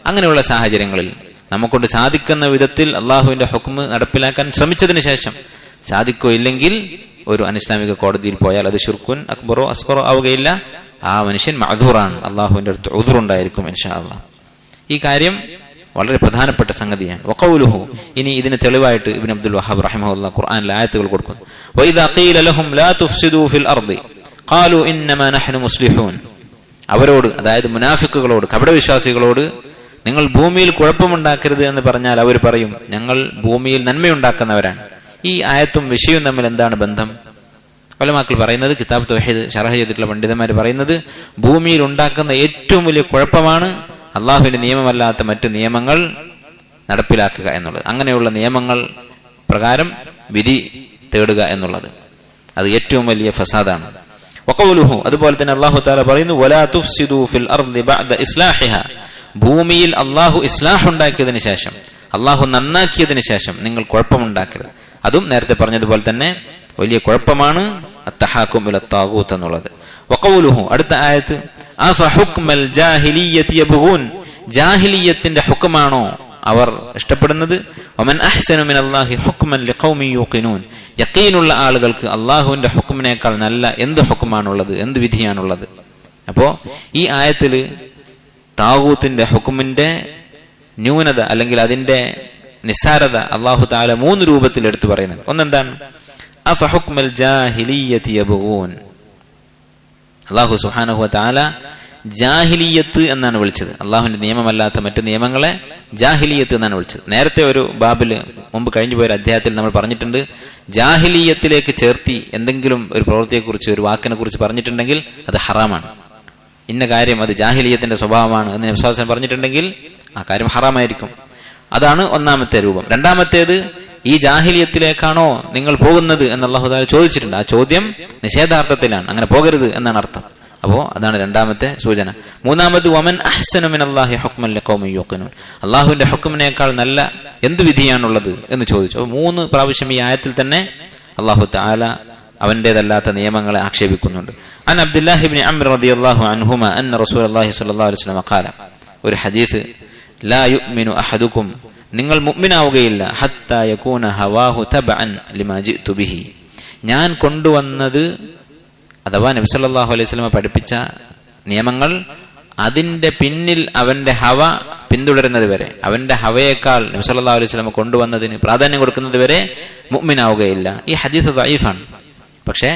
അങ്ങനെയുള്ള സാഹചര്യങ്ങളിൽ നമുക്കൊണ്ട് സാധിക്കുന്ന വിധത്തിൽ അള്ളാഹുവിന്റെ ഹുക്മ് നടപ്പിലാക്കാൻ ശ്രമിച്ചതിന് ശേഷം സാധിക്കോ ഇല്ലെങ്കിൽ ഒരു അനിസ്ലാമിക കോടതിയിൽ പോയാൽ അത് ഷിർക്കുൻ അക്ബറോ അസ്ഗറോ ആവുകയില്ല. ആ മനുഷ്യൻ മഅ്ദൂറാണ്, അള്ളാഹുവിന്റെ അടുത്ത് ഉദ്റുണ്ടായിരിക്കും ഇൻഷാ അല്ലാഹ്. ഈ കാര്യം വളരെ പ്രധാനപ്പെട്ട സംഗതിയാണ്. വഖൗലുഹു, ഇനി ഇതിന് തെളിവായിട്ട് ഇബ്നു അബ്ദുൽ വഹാബ് റഹിമഹുല്ലാഹ് ഖുർആനിൽ ആയത്തുകൾ കൊടുക്കുന്നു. വഇദാ ഖീല ലഹും ലാ തുഫ്സിദൂ ഫിൽ അർദി ഖാലൂ ഇന്നമാ നഹ്നു മുസ്ലിഹൂൻ. അവരോട്, അതായത് മുനാഫിക്കുകളോട്, കപടവിശ്വാസികളോട് നിങ്ങൾ ഭൂമിയിൽ കുഴപ്പമുണ്ടാക്കരുത് എന്ന് പറഞ്ഞാൽ അവർ പറയും ഞങ്ങൾ ഭൂമിയിൽ നന്മയുണ്ടാക്കുന്നവരാണ്. ഈ ആയത്തും വിഷയവും തമ്മിൽ എന്താണ് ബന്ധം? ഉലമാക്കൾ പറയുന്നത്, കിതാബ് തൗഹീദ് ശറഹ് ചെയ്തിട്ടുള്ള പണ്ഡിതന്മാർ പറയുന്നത്, ഭൂമിയിൽ ഉണ്ടാക്കുന്ന ഏറ്റവും വലിയ കുഴപ്പമാണ് അള്ളാഹുവിന്റെ നിയമമല്ലാത്ത മറ്റു നിയമങ്ങൾ നടപ്പിലാക്കുക എന്നുള്ളത്. അങ്ങനെയുള്ള നിയമങ്ങൾ പ്രകാരം വിധി തേടുക എന്നുള്ളത് അത് ഏറ്റവും വലിയ ഫസാദാണ്. വഖൗലുഹു, അതുപോലെ തന്നെ അല്ലാഹു തആല പറയുന്നു, വലാ തുഫ്സിദൂ ഫിൽ അർദി ബഅദ ഇസ്ലാഹിഹാ. ഭൂമിയിൽ അള്ളാഹു ഇസ്ലാഹ് ഉണ്ടാക്കിയതിനു ശേഷം, അള്ളാഹു നന്നാക്കിയതിനു ശേഷം നിങ്ങൾ കുഴപ്പമുണ്ടാക്കരുത്. അതും നേരത്തെ പറഞ്ഞതുപോലെ തന്നെ വലിയ കുഴപ്പമാണ് അത്തഹാക്കും ഇല താഗൂത്ത് എന്നുള്ളത്. വഖൗലുഹു, അടുത്ത ആയത്ത്, അഫഹുക്മൽ ജാഹിലിയ്യതി യബ്ഗൂൻ. ജാഹിലിയ്യത്തിന്റെ ഹുക്മാണോ അവർ ഇഷ്ടപ്പെടുന്നത്? വമൻ അഹ്സനു മിനല്ലാഹി ഹുക്മൻ ലിഖൗമി യൂഖിനൂൻ. യഖീനുള്ള ആളുകൾക്ക് അള്ളാഹുവിന്റെ ഹുക്മിനേക്കാൾ നല്ല എന്ത് ഹുക്മാണുള്ളത്, എന്ത് വിധിയാണുള്ളത്? അപ്പോ ഈ ആയത്തില് താഗൂത്തിന്റെ ഹുക്മിന്റെ ന്യൂനത അല്ലെങ്കിൽ അതിന്റെ നിസ്സാരത അല്ലാഹു തആല 3 രൂപത്തിൽ എടുത്തു പറയുന്നുണ്ട്. ഒന്നെന്താണ്? അഫഹുക്മൽ ജാഹിലിയ്യതി യബ്ഗൂൻ. അല്ലാഹു സുബ്ഹാനഹു വ തആല ജാഹിലിയത്ത് എന്നാണ് വിളിച്ചത്. അള്ളാഹുവിന്റെ നിയമമല്ലാത്ത മറ്റു നിയമങ്ങളെ ജാഹിലിയത്ത് എന്നാണ് വിളിച്ചത്. നേരത്തെ ഒരു ബാബില് മുമ്പ് കഴിഞ്ഞു പോയൊരു അധ്യായത്തിൽ നമ്മൾ പറഞ്ഞിട്ടുണ്ട്, ജാഹിലിയത്തിലേക്ക് ചേർത്തി എന്തെങ്കിലും ഒരു പ്രവൃത്തിയെക്കുറിച്ച്, ഒരു വാക്കിനെ കുറിച്ച് പറഞ്ഞിട്ടുണ്ടെങ്കിൽ അത് ഹറാമാണ്. ഇന്ന കാര്യം അത് ജാഹിലിയത്തിന്റെ സ്വഭാവമാണ് എന്ന് നബി സല്ലല്ലാഹു അലൈഹി വസല്ലം പറഞ്ഞിട്ടുണ്ടെങ്കിൽ ആ കാര്യം ഹറാമായിരിക്കും. അതാണ് ഒന്നാമത്തെ രൂപം. രണ്ടാമത്തേത്, ഈ ജാഹിലിയത്തിലേക്കാണോ നിങ്ങൾ പോകുന്നത് എന്ന് അല്ലാഹു തആല ചോദിച്ചിട്ടുണ്ട്. ആ ചോദ്യം നിഷേധാർത്ഥത്തിലാണ്, അങ്ങനെ പോകരുത് എന്നാണ് അർത്ഥം. അപ്പോ അതാണ് രണ്ടാമത്തെ സൂചന. മൂന്നാമത്, വമൻ അഹ്സനു മിനല്ലാഹി ഹുക്മൻ ലിഖൗമി യൂഖിനൂൻ. അല്ലാഹുവിന്റെ ഹുക്മിനേക്കാൾ നല്ല എന്ത് വിധിയാണുള്ളത് എന്ന് ചോദിച്ചു. അപ്പോൾ 3 പ്രാവശ്യം ഈ ആയത്തിൽ തന്നെ അല്ലാഹു തആല അവന്റേതല്ലാത്ത നിയമങ്ങളെ ആക്ഷേപിക്കുന്നുണ്ട്. അൻ അബ്ദുല്ലാഹി ഇബ്നു അംർ റളിയല്ലാഹു അൻഹുമാ അന്ന റസൂലുള്ളാഹി സ്വല്ലല്ലാഹു അലൈഹി വസല്ലം ഖാല, ഒരു ഹദീസ്, ലാ യുഅ്മിനു അഹദുക്കും, നിങ്ങൾ മുഅ്മിനാവുകയില്ല, ഹത്താ യകൂന ഹവാഹു തബഅൻ ലിമാ ജിഅ്തു ബിഹി, ഞാൻ കൊണ്ടുവന്നത് അഥവാ നബി സല്ലല്ലാഹു അലൈഹി വസല്ലം പഠിപ്പിച്ച നിയമങ്ങൾ അതിന്റെ പിന്നിൽ അവന്റെ ഹവ പിന്തുടരുന്നത് വരെ, അവന്റെ ഹവയേക്കാൾ നബി സല്ലല്ലാഹു അലൈഹി വസല്ലം കൊണ്ടുവന്നതിന് പ്രാധാന്യം കൊടുക്കുന്നത് വരെ മുഅ്മിനാവുകയില്ല. ഈ ഹദീസ് ദഈഫാണ്. പക്ഷേ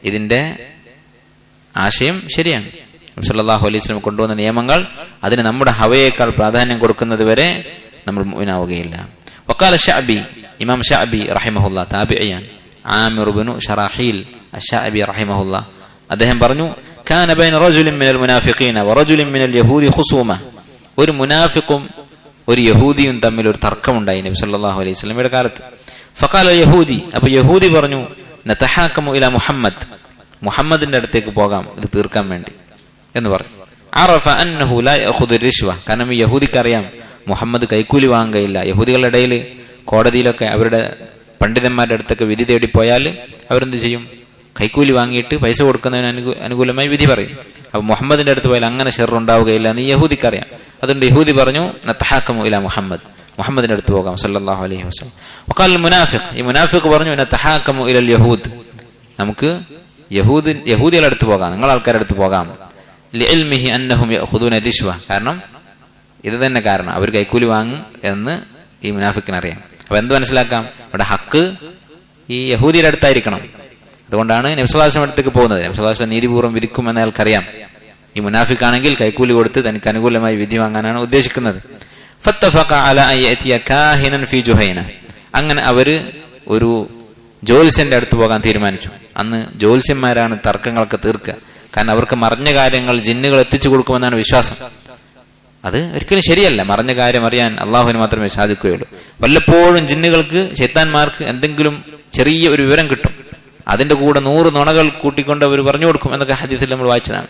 ഇതിന്റെ ആശയം ശരിയാണ്. നബി സല്ലല്ലാഹു അലൈഹി വസല്ലം കൊണ്ടുവന്ന നിയമങ്ങൾ അതിന് നമ്മുടെ ഹവയേക്കാൾ പ്രാധാന്യം കൊടുക്കുന്നത് വരെ നമ്മൾ മുഅ്മിനാവുകയില്ല. വഖാല ശഅബി, ഇമാം ശഅബി റഹിമഹുല്ലാ, താബിഇയാൻ, ആമിർ ഇബ്നു ശറാഹീൽ അശ്ശഅബി റഹിമഹുല്ലാ, അദ്ദേഹം പറഞ്ഞു, കാന ബൈന റജുലിൻ മിനൽ മുനാഫിഖീന വറജുലിൻ മിനൽ യഹൂദി ഖുസൂമ. ഒരു മുനാഫിഖും ഒരു യഹൂദിയും തമ്മിൽ ഒരു തർക്കമുണ്ടായി നബി സല്ലല്ലാഹു അലൈഹി വസല്ലമയുടെ കാലത്ത്. ഫഖാല യഹൂദി, അപ്പോൾ യഹൂദി പറഞ്ഞു, നതഹാകമു ഇലാ മുഹമ്മദ്, മുഹമ്മദിന്റെ അടുത്തേക്ക് പോകാം ഇത് തീർക്കാൻ വേണ്ടി എന്ന് പറഞ്ഞു. അറഫ അന്നഹു ലാ യഖുദു റിശ്വ, കാരണം ഈ യഹൂദിക്കറിയാം മുഹമ്മദ് കൈക്കൂലി വാങ്ങുകയില്ല. യഹൂദികളുടെ ഇടയിൽ കോടതിയിലൊക്കെ അവരുടെ പണ്ഡിതന്മാരുടെ അടുത്തൊക്കെ വിധി തേടി പോയാൽ അവരെന്ത് ചെയ്യും? കൈക്കൂലി വാങ്ങിയിട്ട് പൈസ കൊടുക്കുന്നതിന് അനുകൂലമായി വിധി പറയും. അപ്പൊ മുഹമ്മദിന്റെ അടുത്ത് പോയാൽ അങ്ങനെ ഷെറുണ്ടാവുകയില്ല എന്ന് യഹൂദിക്കറിയാം. അതുകൊണ്ട് യഹൂദി പറഞ്ഞു, നതഹാകമു ഇലാ മുഹമ്മദ്, മുഹമ്മദിന്റെ അടുത്ത് പോകാം സല്ലല്ലാഹു അലൈഹി വസല്ലം. വഖാല മുനാഫിഖ്, ഈ മുനാഫിഖ് പറഞ്ഞു, നതഹാകമു ഇലൽ യഹൂദ്, നമുക്ക് യഹൂദികളുടെ അടുത്ത് പോകാം, നിങ്ങളെ ആൾക്കാരുടെ അടുത്ത് പോകാം. ലിഇൽമിഹി അന്നഹും യഖുദൂന റിശ്വ, കാരണം ഇത് തന്നെ കാരണം അവർ കൈക്കൂലി വാങ്ങും എന്ന് ഈ മുനാഫിക്കിനറിയാം. അപ്പൊ എന്ത് മനസ്സിലാക്കാം? ഇവിടെ ഹക്ക് ഈ യഹൂദിയുടെ അടുത്തായിരിക്കണം. അതുകൊണ്ടാണ് നബി സല്ലല്ലാഹു അലൈഹി വസല്ലം അടുത്തേക്ക് പോകുന്നത്. നബി സല്ലല്ലാഹു അലൈഹി വസല്ലം നീതിപൂർവ്വം വിധിക്കുമെന്ന് അയാൾക്കറിയാം. ഈ മുനാഫിക്കാണെങ്കിൽ കൈക്കൂലി കൊടുത്ത് തനിക്ക് അനുകൂലമായി വിധി വാങ്ങാനാണ് ഉദ്ദേശിക്കുന്നത്. ഫത്തഫഖ അലാ അൻ യഅതിയ കാഹിനൻ ഫീ ജുഹൈന, അങ്ങനെ അവര് ഒരു ജ്യോത്സ്യന്റെ അടുത്ത് പോകാൻ തീരുമാനിച്ചു. അന്ന് ജ്യോത്സ്യന്മാരാണ് തർക്കങ്ങളൊക്കെ തീർക്കുക. കാരണം അവർക്ക് മറിഞ്ഞ കാര്യങ്ങൾ ജിന്നുകൾ എത്തിച്ചു കൊടുക്കുമെന്നാണ് വിശ്വാസം. അത് ഒരിക്കലും ശരിയല്ല. മറിഞ്ഞ കാര്യം അറിയാൻ അള്ളാഹുവിന് മാത്രമേ സാധിക്കുകയുള്ളൂ. വല്ലപ്പോഴും ജിന്നുകൾക്ക്, ശൈത്താന്മാർക്ക് എന്തെങ്കിലും ചെറിയ ഒരു വിവരം കിട്ടും, അതിന്റെ കൂടെ 100 നുണകൾ കൂട്ടിക്കൊണ്ട് അവർ പറഞ്ഞു കൊടുക്കും എന്നൊക്കെ ഹദീസിൽ നമ്മൾ വായിച്ചതാണ്.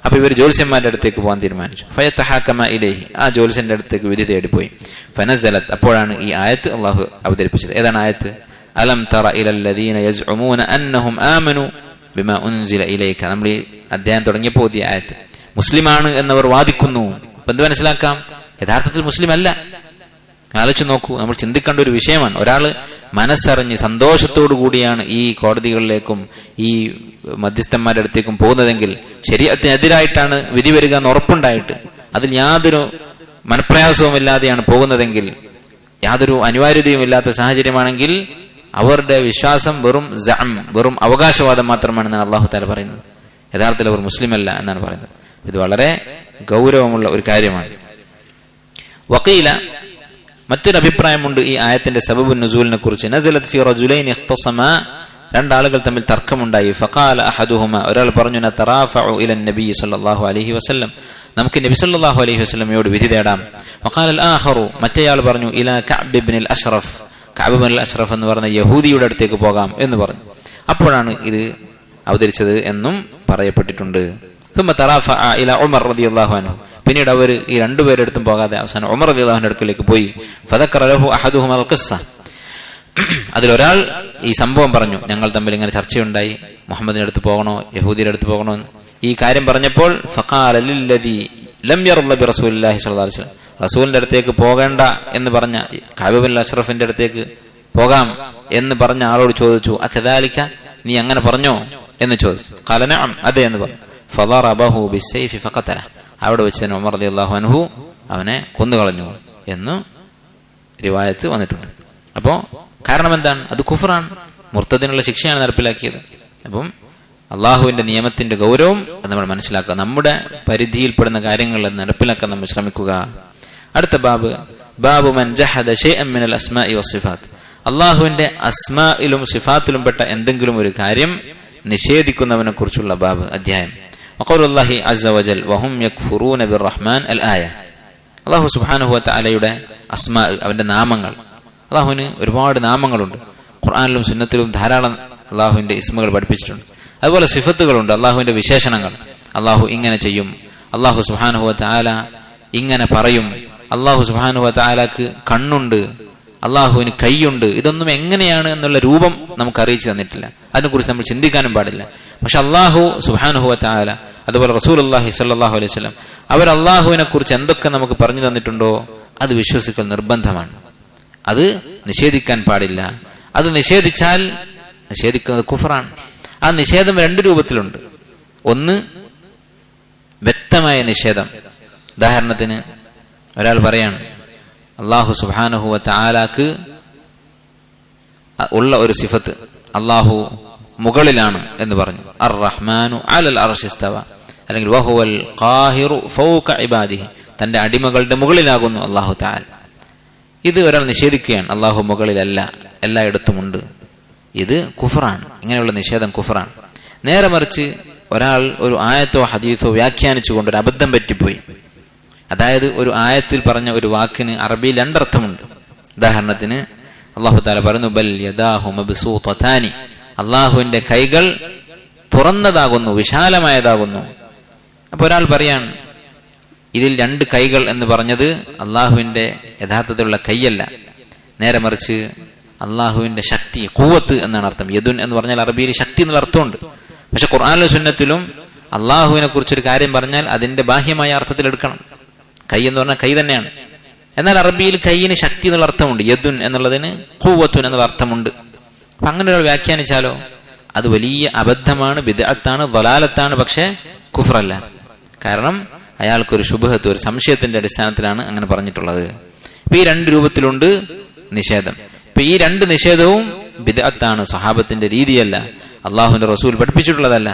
അപ്പൊ ഇവർ ജ്യോത്സ്യന്മാരുടെ അടുത്തേക്ക് പോകാൻ തീരുമാനിച്ചു. ഫയതഹാകമ ഇലൈഹി, ആ ജ്യോത്സ്യന്റെ അടുത്തേക്ക് വിധി തേടിപ്പോയി. ഫനസലത്, അപ്പോഴാണ് ഈ ആയത്ത് അള്ളാഹു അവതരിപ്പിച്ചത്. ഏതാണ് ആയത്ത്? അലം തറ ഇലല്ലദീന യസ്ഉമൂന അന്നഹും ആമനു ബിമാ ഉൻസില ഇലൈക. നമ്മൾ ഈ അധ്യായം തുടങ്ങിയപ്പോൾ ഈ ആയത്ത്, മുസ്ലിമാണ് എന്നവർ വാദിക്കുന്നു. അപ്പൊ എന്ത് മനസ്സിലാക്കാം? യഥാർത്ഥത്തിൽ മുസ്ലിം അല്ല. ആലോചിച്ച് നോക്കൂ, നമ്മൾ ചിന്തിക്കേണ്ട ഒരു വിഷയമാണ്. ഒരാൾ മനസ്സറിഞ്ഞ് സന്തോഷത്തോടു കൂടിയാണ് ഈ കോടതികളിലേക്കും ഈ മധ്യസ്ഥന്മാരുടെ അടുത്തേക്കും പോകുന്നതെങ്കിൽ, ശരീഅത്തിനെതിരായിട്ടാണ് വിധി വരിക എന്ന് ഉറപ്പുണ്ടായിട്ട് അതിൽ യാതൊരു മനപ്രയാസവും ഇല്ലാതെയാണ് പോകുന്നതെങ്കിൽ, യാതൊരു അനിവാര്യതയും ഇല്ലാത്ത സാഹചര്യമാണെങ്കിൽ അവരുടെ വിശ്വാസം വെറും അവകാശവാദം മാത്രമാണെന്നാണ് അള്ളാഹു തആല പറയുന്നത്. യഥാർത്ഥത്തിൽ അവർ മുസ്ലിം അല്ല എന്നാണ് പറയുന്നത്. ഇത് വളരെ ഗൗരവമുള്ള ഒരു കാര്യമാണ്. വഖീല, മറ്റൊരു അഭിപ്രായമുണ്ട് ഈ ആയത്തിന്റെ സബബുൻ നുസൂലിനെ കുറിച്ച്. നസലത് ഫീ റജുലൈൻ ഇഖ്തസമാ, രണ്ടാളുകൾ തമ്മിൽ തർക്കമുണ്ടായി. ഫഖാല അഹദുഹുമാ, ഒരാൾ പറഞ്ഞു, നതറാഫഉ ഇലൻ നബി സല്ലല്ലാഹു അലൈഹി വസല്ലം, നമുക്ക് നബി സല്ലല്ലാഹു അലൈഹി വസല്ലമയോട് വിധി തേടാം. വഖാല അൽ ആഖറു, മറ്റേയാൾ പറഞ്ഞു, ഇലാ കഅബ് ഇബ്നുൽ അശ്റഫ്, കഅബ് ഇബ്നുൽ അശ്റഫ് എന്ന് പറഞ്ഞ യഹൂദിയുടെ അടുത്തേക്ക് പോകാം എന്ന് പറഞ്ഞു. അപ്പോഴാണ് ഇത് അവതരിച്ചത് എന്നും പറയപ്പെട്ടിട്ടുണ്ട്. ثم ترافع الى عمر رضي الله عنه, പിന്നീട് അവർ ഈ രണ്ടുപേരെടുത്തും പോകാതെ അവസാനം ഉമർ റളിയല്ലാഹുവിന്റെ അടുക്കലേക്ക് പോയി. ഫദക്കറ ലഹു അഹദുഹുമാ അൽ ഖിസ്സ, അതിലൊരാൾ ഈ സംഭവം പറഞ്ഞു. ഞങ്ങൾ തമ്മിൽ ഇങ്ങനെ ചർച്ചയുണ്ടായി, മുഹമ്മദിന്റെ അടുത്ത് പോകണോ യഹൂദിയുടെ അടുത്ത് പോകണോ എന്ന്. ഈ കാര്യം പറഞ്ഞപ്പോൾ ഫഖാല ലില്ലദി ലം യർള ബി റസൂലില്ലാഹി സ്വല്ലല്ലാഹു അലൈഹി വസല്ലം, റസൂലിന്റെ അടുത്തേക്ക് പോകേണ്ട എന്ന് പറഞ്ഞ കഅബ് ഇബ്നുൽ അശ്റഫിന്റെ അടുത്തേക്ക് പോകാം എന്ന് പറഞ്ഞ ആളോട് ചോദിച്ചു, അകദാലിക, നീ അങ്ങനെ പറഞ്ഞോ എന്ന് ചോദിച്ചു. ഖാല നഅം, അതെ എന്ന് പറഞ്ഞു. ഫദറബഹു ബിസ്സൈഫി ഫഖതല, അവിടെ വെച്ച് ഉമർ റളിയല്ലാഹു അൻഹു അവനെ കൊന്നുകളഞ്ഞു എന്ന് റിവായത്ത് വന്നിട്ടുണ്ട്. അപ്പോ കാരണം എന്താണ്? അത് കുഫറാണ്, മുർത്തദിനുള്ള ശിക്ഷയാണ് നടപ്പിലാക്കിയത്. അപ്പം അള്ളാഹുവിന്റെ നിയമത്തിന്റെ ഗൗരവം അത് നമ്മൾ മനസ്സിലാക്കുക. നമ്മുടെ പരിധിയിൽപ്പെടുന്ന കാര്യങ്ങൾ നടപ്പിലാക്കാൻ നമ്മൾ ശ്രമിക്കുക. അടുത്ത ബാബ്, ബാബു മൻ ജഹദ ശൈഅൻ മിനൽ അസ്മാഇ വസ്സിഫാത്ത്, അള്ളാഹുവിന്റെ അസ്മായിലും സിഫാത്തിലും പെട്ട എന്തെങ്കിലും ഒരു കാര്യം നിഷേധിക്കുന്നവനെ കുറിച്ചുള്ള ബാബ്, അധ്യായം. വഖൗലുല്ലാഹി അസ്സ വജൽ വഹും യക്ഫുറൂന ബിർറഹ്മാൻ അൽ ആയ, അള്ളാഹു സുബ്ഹാനഹു വ തആലയുടെ അസ്മാ, അവന്റെ നാമങ്ങൾ. അള്ളാഹുവിന് ഒരുപാട് നാമങ്ങളുണ്ട്. ഖുർആനിലും സുന്നത്തിലും ധാരാളം അള്ളാഹുവിന്റെ ഇസ്മുകൾ പഠിപ്പിച്ചിട്ടുണ്ട്. അതുപോലെ സിഫത്തുകളുണ്ട്, അള്ളാഹുവിന്റെ വിശേഷണങ്ങൾ. അള്ളാഹു ഇങ്ങനെ ചെയ്യും, അള്ളാഹു സുബ്ഹാനഹു വ തആല ഇങ്ങനെ പറയും, അള്ളാഹു സുബ്ഹാനഹു വ തആലക്ക് കണ്ണുണ്ട്, അള്ളാഹുവിന് കൈയുണ്ട്. ഇതൊന്നും എങ്ങനെയാണ് എന്നുള്ള രൂപം നമുക്ക് അറിയിച്ചു തന്നിട്ടില്ല, അതിനെക്കുറിച്ച് നമ്മൾ ചിന്തിക്കാനും പാടില്ല. പക്ഷെ അള്ളാഹു സുബ്ഹാനഹു വ തആല, അതുപോലെ റസൂലുള്ളാഹി സ്വല്ലല്ലാഹു അലൈഹി വസല്ലം, അവർ അള്ളാഹുവിനെ കുറിച്ച് എന്തൊക്കെ നമുക്ക് പറഞ്ഞു തന്നിട്ടുണ്ടോ അത് വിശ്വസിക്കൽ നിർബന്ധമാണ്. അത് നിഷേധിക്കാൻ പാടില്ല. അത് നിഷേധിച്ചാൽ നിഷേധിക്കുന്നത് കുഫറാണ്. ആ നിഷേധം രണ്ട് രൂപത്തിലുണ്ട്. ഒന്ന് വ്യക്തമായ നിഷേധം. ഉദാഹരണത്തിന് ഒരാൾ പറയാണ് അല്ലാഹു സുബ്ഹാനഹു വ തആലാക്ക് ഉള്ള ഒരു സിഫത്ത്, അല്ലാഹു മുകളിലാണ് എന്ന് പറഞ്ഞു. അർ റഹ്മാനു അലൽ അർശി ഇസ്തവ, അല്ലെങ്കിൽ വഹുവൽ ഖാഹിറു ഫൗക ഇബാദിഹി, തന്റെ അടിമകളുടെ മുകളിലാകുന്നു അല്ലാഹു തആല. ഇത് ഒരാൾ നിഷേധിക്കുകയാണ്. അല്ലാഹു മുകളിലല്ല, എല്ലായിടത്തുമുണ്ട്. ഇത് കുഫറാണ്. ഇങ്ങനെയുള്ള നിഷേധം കുഫറാണ്. നേരെ മറിച്ച് ഒരാൾ ഒരു ആയത്തോ ഹദീസോ വ്യാഖ്യാനിച്ചുകൊണ്ട് ഒരു അബദ്ധം പറ്റിപ്പോയി. അതായത് ഒരു ആയത്തിൽ പറഞ്ഞ ഒരു വാക്കിന് അറബിയിൽ രണ്ടർത്ഥമുണ്ട്. ഉദാഹരണത്തിന് അല്ലാഹു തആല പറഞ്ഞു ബൽ യദാഹു മബ്സൂതതാനി, അല്ലാഹുവിന്റെ കൈകൾ തുറന്നതാകുന്നു, വിശാലമായതാകുന്നു. അപ്പൊ ഒരാൾ പറയാണ് ഇതിൽ രണ്ട് കൈകൾ എന്ന് പറഞ്ഞത് അള്ളാഹുവിന്റെ യഥാർത്ഥത്തിലുള്ള കൈയല്ല, നേരെ മറിച്ച് അള്ളാഹുവിന്റെ ശക്തി, ഖുവത്ത് എന്നാണ് അർത്ഥം. യദുൻ എന്ന് പറഞ്ഞാൽ അറബിയിൽ ശക്തി എന്നുള്ള അർത്ഥമുണ്ട്. പക്ഷെ ഖുർആനിലും സുന്നത്തിലും അള്ളാഹുവിനെ കുറിച്ചൊരു കാര്യം പറഞ്ഞാൽ അതിന്റെ ബാഹ്യമായ അർത്ഥത്തിൽ എടുക്കണം. കൈ എന്ന് പറഞ്ഞാൽ കൈ തന്നെയാണ്. എന്നാൽ അറബിയിൽ കൈയിന് ശക്തി എന്നുള്ള അർത്ഥമുണ്ട്, യദുൻ എന്നുള്ളതിന് ഖുവത്തുൻ എന്നുള്ള അർത്ഥമുണ്ട്. അപ്പൊ അങ്ങനെ ഒരാൾ വ്യാഖ്യാനിച്ചാലോ അത് വലിയ അബദ്ധമാണ്, ബിദ്അത്താണ്, ദലാലത്താണ്. പക്ഷെ കുഫ്റല്ല. കാരണം അയാൾക്കൊരു ശുബ്ഹത്ത്, ഒരു സംശയത്തിന്റെ അടിസ്ഥാനത്തിലാണ് അങ്ങനെ പറഞ്ഞിട്ടുള്ളത്. ഇപ്പൊ ഈ രണ്ട് രൂപത്തിലുണ്ട് നിഷേധം. ഇപ്പൊ ഈ രണ്ട് നിഷേധവും ബിദ്അത്താണ്, സ്വഹാബത്തിന്റെ രീതിയല്ല, അള്ളാഹുവിന്റെ റസൂൽ പഠിപ്പിച്ചിട്ടുള്ളതല്ല.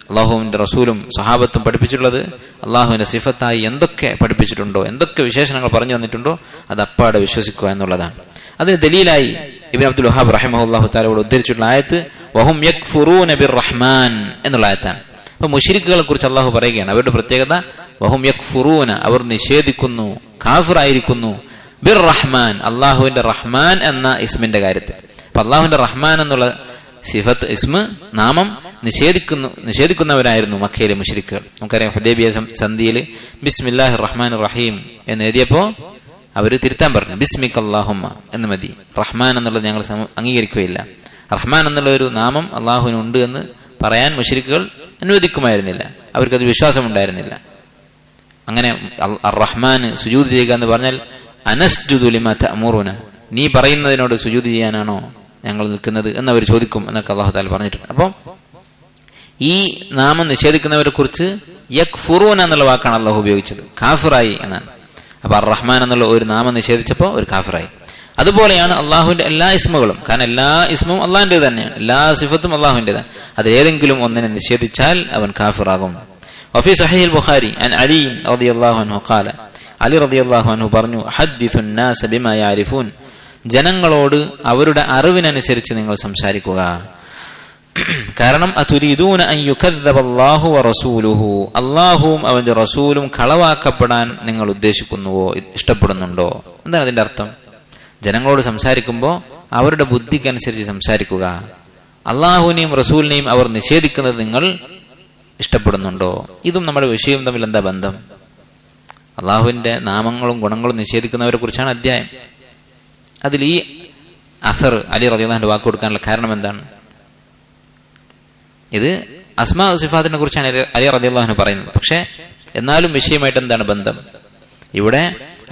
അള്ളാഹുവിന്റെ റസൂലും സ്വഹാബത്തും പഠിപ്പിച്ചിട്ടുള്ളത് അള്ളാഹുവിന്റെ സിഫത്തായി എന്തൊക്കെ പഠിപ്പിച്ചിട്ടുണ്ടോ, എന്തൊക്കെ വിശേഷണങ്ങൾ പറഞ്ഞു തന്നിട്ടുണ്ടോ അത് അപ്പാടെ വിശ്വസിക്കുക എന്നുള്ളതാണ്. അതിന് ദലീലായി ഇബ്നു അബ്ദുൽ വഹാബ് റഹിമഹുല്ലാഹു തആല ഉദ്ധരിച്ചിട്ടുള്ള ആയത്ത് വഹും യക്ഫുറൂന ബിർറഹ്മാൻ എന്നുള്ള ആയത്താണ്. അപ്പൊ മുശ്രിക്കുകളെ കുറിച്ച് അള്ളാഹു പറയുകയാണ്. അവരുടെ പ്രത്യേകത വഹും യക്ഫുറൂന, അവർ നിഷേധിക്കുന്നു, കാഫിറായിരിക്കുന്നു, ബിർറഹ്മാൻ, അള്ളാഹുവിന്റെ റഹ്മാൻ എന്ന ഇസ്മിന്റെ കാര്യത്തിൽ. അപ്പൊ അള്ളാഹുവിന്റെ റഹ്മാൻ എന്നുള്ള സിഫത്ത്, ഇസ്മ, നാമം നിഷേധിക്കുന്നവരായിരുന്നു മക്കയിലെ മുശ്രിക്കുകൾ. നമുക്കറിയാം ഹുദൈബിയ സന്ധിയിൽ ബിസ്മില്ലാഹിർ റഹ്മാനിർ റഹീം എന്ന് എഴുതിയപ്പോ അവര് തിരുത്താൻ പറഞ്ഞു, ബിസ്മിക അല്ലാഹുമ്മ എന്ന് മതി, റഹ്മാൻ എന്നുള്ളത് ഞങ്ങൾ അംഗീകരിക്കുകയില്ല. റഹ്മാൻ എന്നുള്ള ഒരു നാമം അള്ളാഹുവിനുണ്ട് എന്ന് പറയാൻ മുശ്രിക്കുകൾ അനുവദിക്കുമായിരുന്നില്ല, അവർക്കത് വിശ്വാസമുണ്ടായിരുന്നില്ല. അങ്ങനെ റഹ്മാൻ സുജൂദ് ചെയ്യുക എന്ന് പറഞ്ഞാൽ അനസ്ജുദു ലിമാ തഅമുറുന, നീ പറയുന്നതിനോട് സുജൂദ് ചെയ്യാനാണോ ഞങ്ങൾ നിൽക്കുന്നത് എന്നവർ ചോദിക്കും എന്നൊക്കെ അല്ലാഹു തആല പറഞ്ഞിട്ടുണ്ട്. അപ്പം ഈ നാമം നിഷേധിക്കുന്നവരെ കുറിച്ച് യക്ഫുറൂന എന്നുള്ള വാക്കാണ് അള്ളാഹു ഉപയോഗിച്ചത്, കാഫിറായി എന്നാണ്. അപ്പൊ റഹ്മാൻ എന്നുള്ള ഒരു നാമം നിഷേധിച്ചപ്പോ ഒരു കാഫിറായി. അതുപോലെയാണ് അള്ളാഹുവിന്റെ എല്ലാ ഇസ്മുകളും. കാരണം എല്ലാ ഇസ്മും അള്ളാഹിന്റെ തന്നെയാണ്, എല്ലാ സിഫത്തും അള്ളാഹുവിന്റേതാണ്. അത് ഏതെങ്കിലും ഒന്നിനെ നിഷേധിച്ചാൽ അവൻ കാഫിറാകും. വഫീ സഹീഹുൽ ബുഖാരി അൻ അലി റളിയല്ലാഹു അൻഹു ഖാല, അലി റളിയല്ലാഹു അൻഹു പറഞ്ഞു, ഹദ്ദിസുൻ നാസ ബിമാ യഅരിഫൂൻ, ജനങ്ങളോട് അവരുടെ അറിവിനനുസരിച്ച് നിങ്ങൾ സംസാരിക്കുക. കാരണം അതുരീദൂന അൻ യുകദ്ദബ അല്ലാഹു വറസൂലുഹു, അല്ലാഹുവും അവന്റെ റസൂലും കളവാക്കപ്പെടാൻ നിങ്ങൾ ഉദ്ദേശിക്കുന്നുവോ, ഇഷ്ടപ്പെടുന്നുണ്ടോ? എന്താണ് അതിന്റെ അർത്ഥം? ജനങ്ങളോട് സംസാരിക്കുമ്പോൾ അവരുടെ ബുദ്ധിക്കനുസരിച്ച് സംസാരിക്കുക. അള്ളാഹുവിനെയും റസൂലിനെയും അവർ നിഷേധിക്കുന്നത് നിങ്ങൾ ഇഷ്ടപ്പെടുന്നുണ്ടോ? ഇതും നമ്മുടെ വിഷയവും തമ്മിൽ എന്താ ബന്ധം? അള്ളാഹുവിന്റെ നാമങ്ങളും ഗുണങ്ങളും നിഷേധിക്കുന്നവരെ കുറിച്ചാണ് അധ്യായം. അതിൽ ഈ അസർ അലി റളിയല്ലാഹു അൻഹു വാക്ക് കൊടുക്കാനുള്ള കാരണം എന്താണ്? ഇത് അസ്മാ സിഫാത്തിനെ കുറിച്ചാണ് അലി റളിയല്ലാഹു അൻഹു പറയുന്നത്. പക്ഷെ എന്നാലും വിഷയമായിട്ട് എന്താണ് ബന്ധം? ഇവിടെ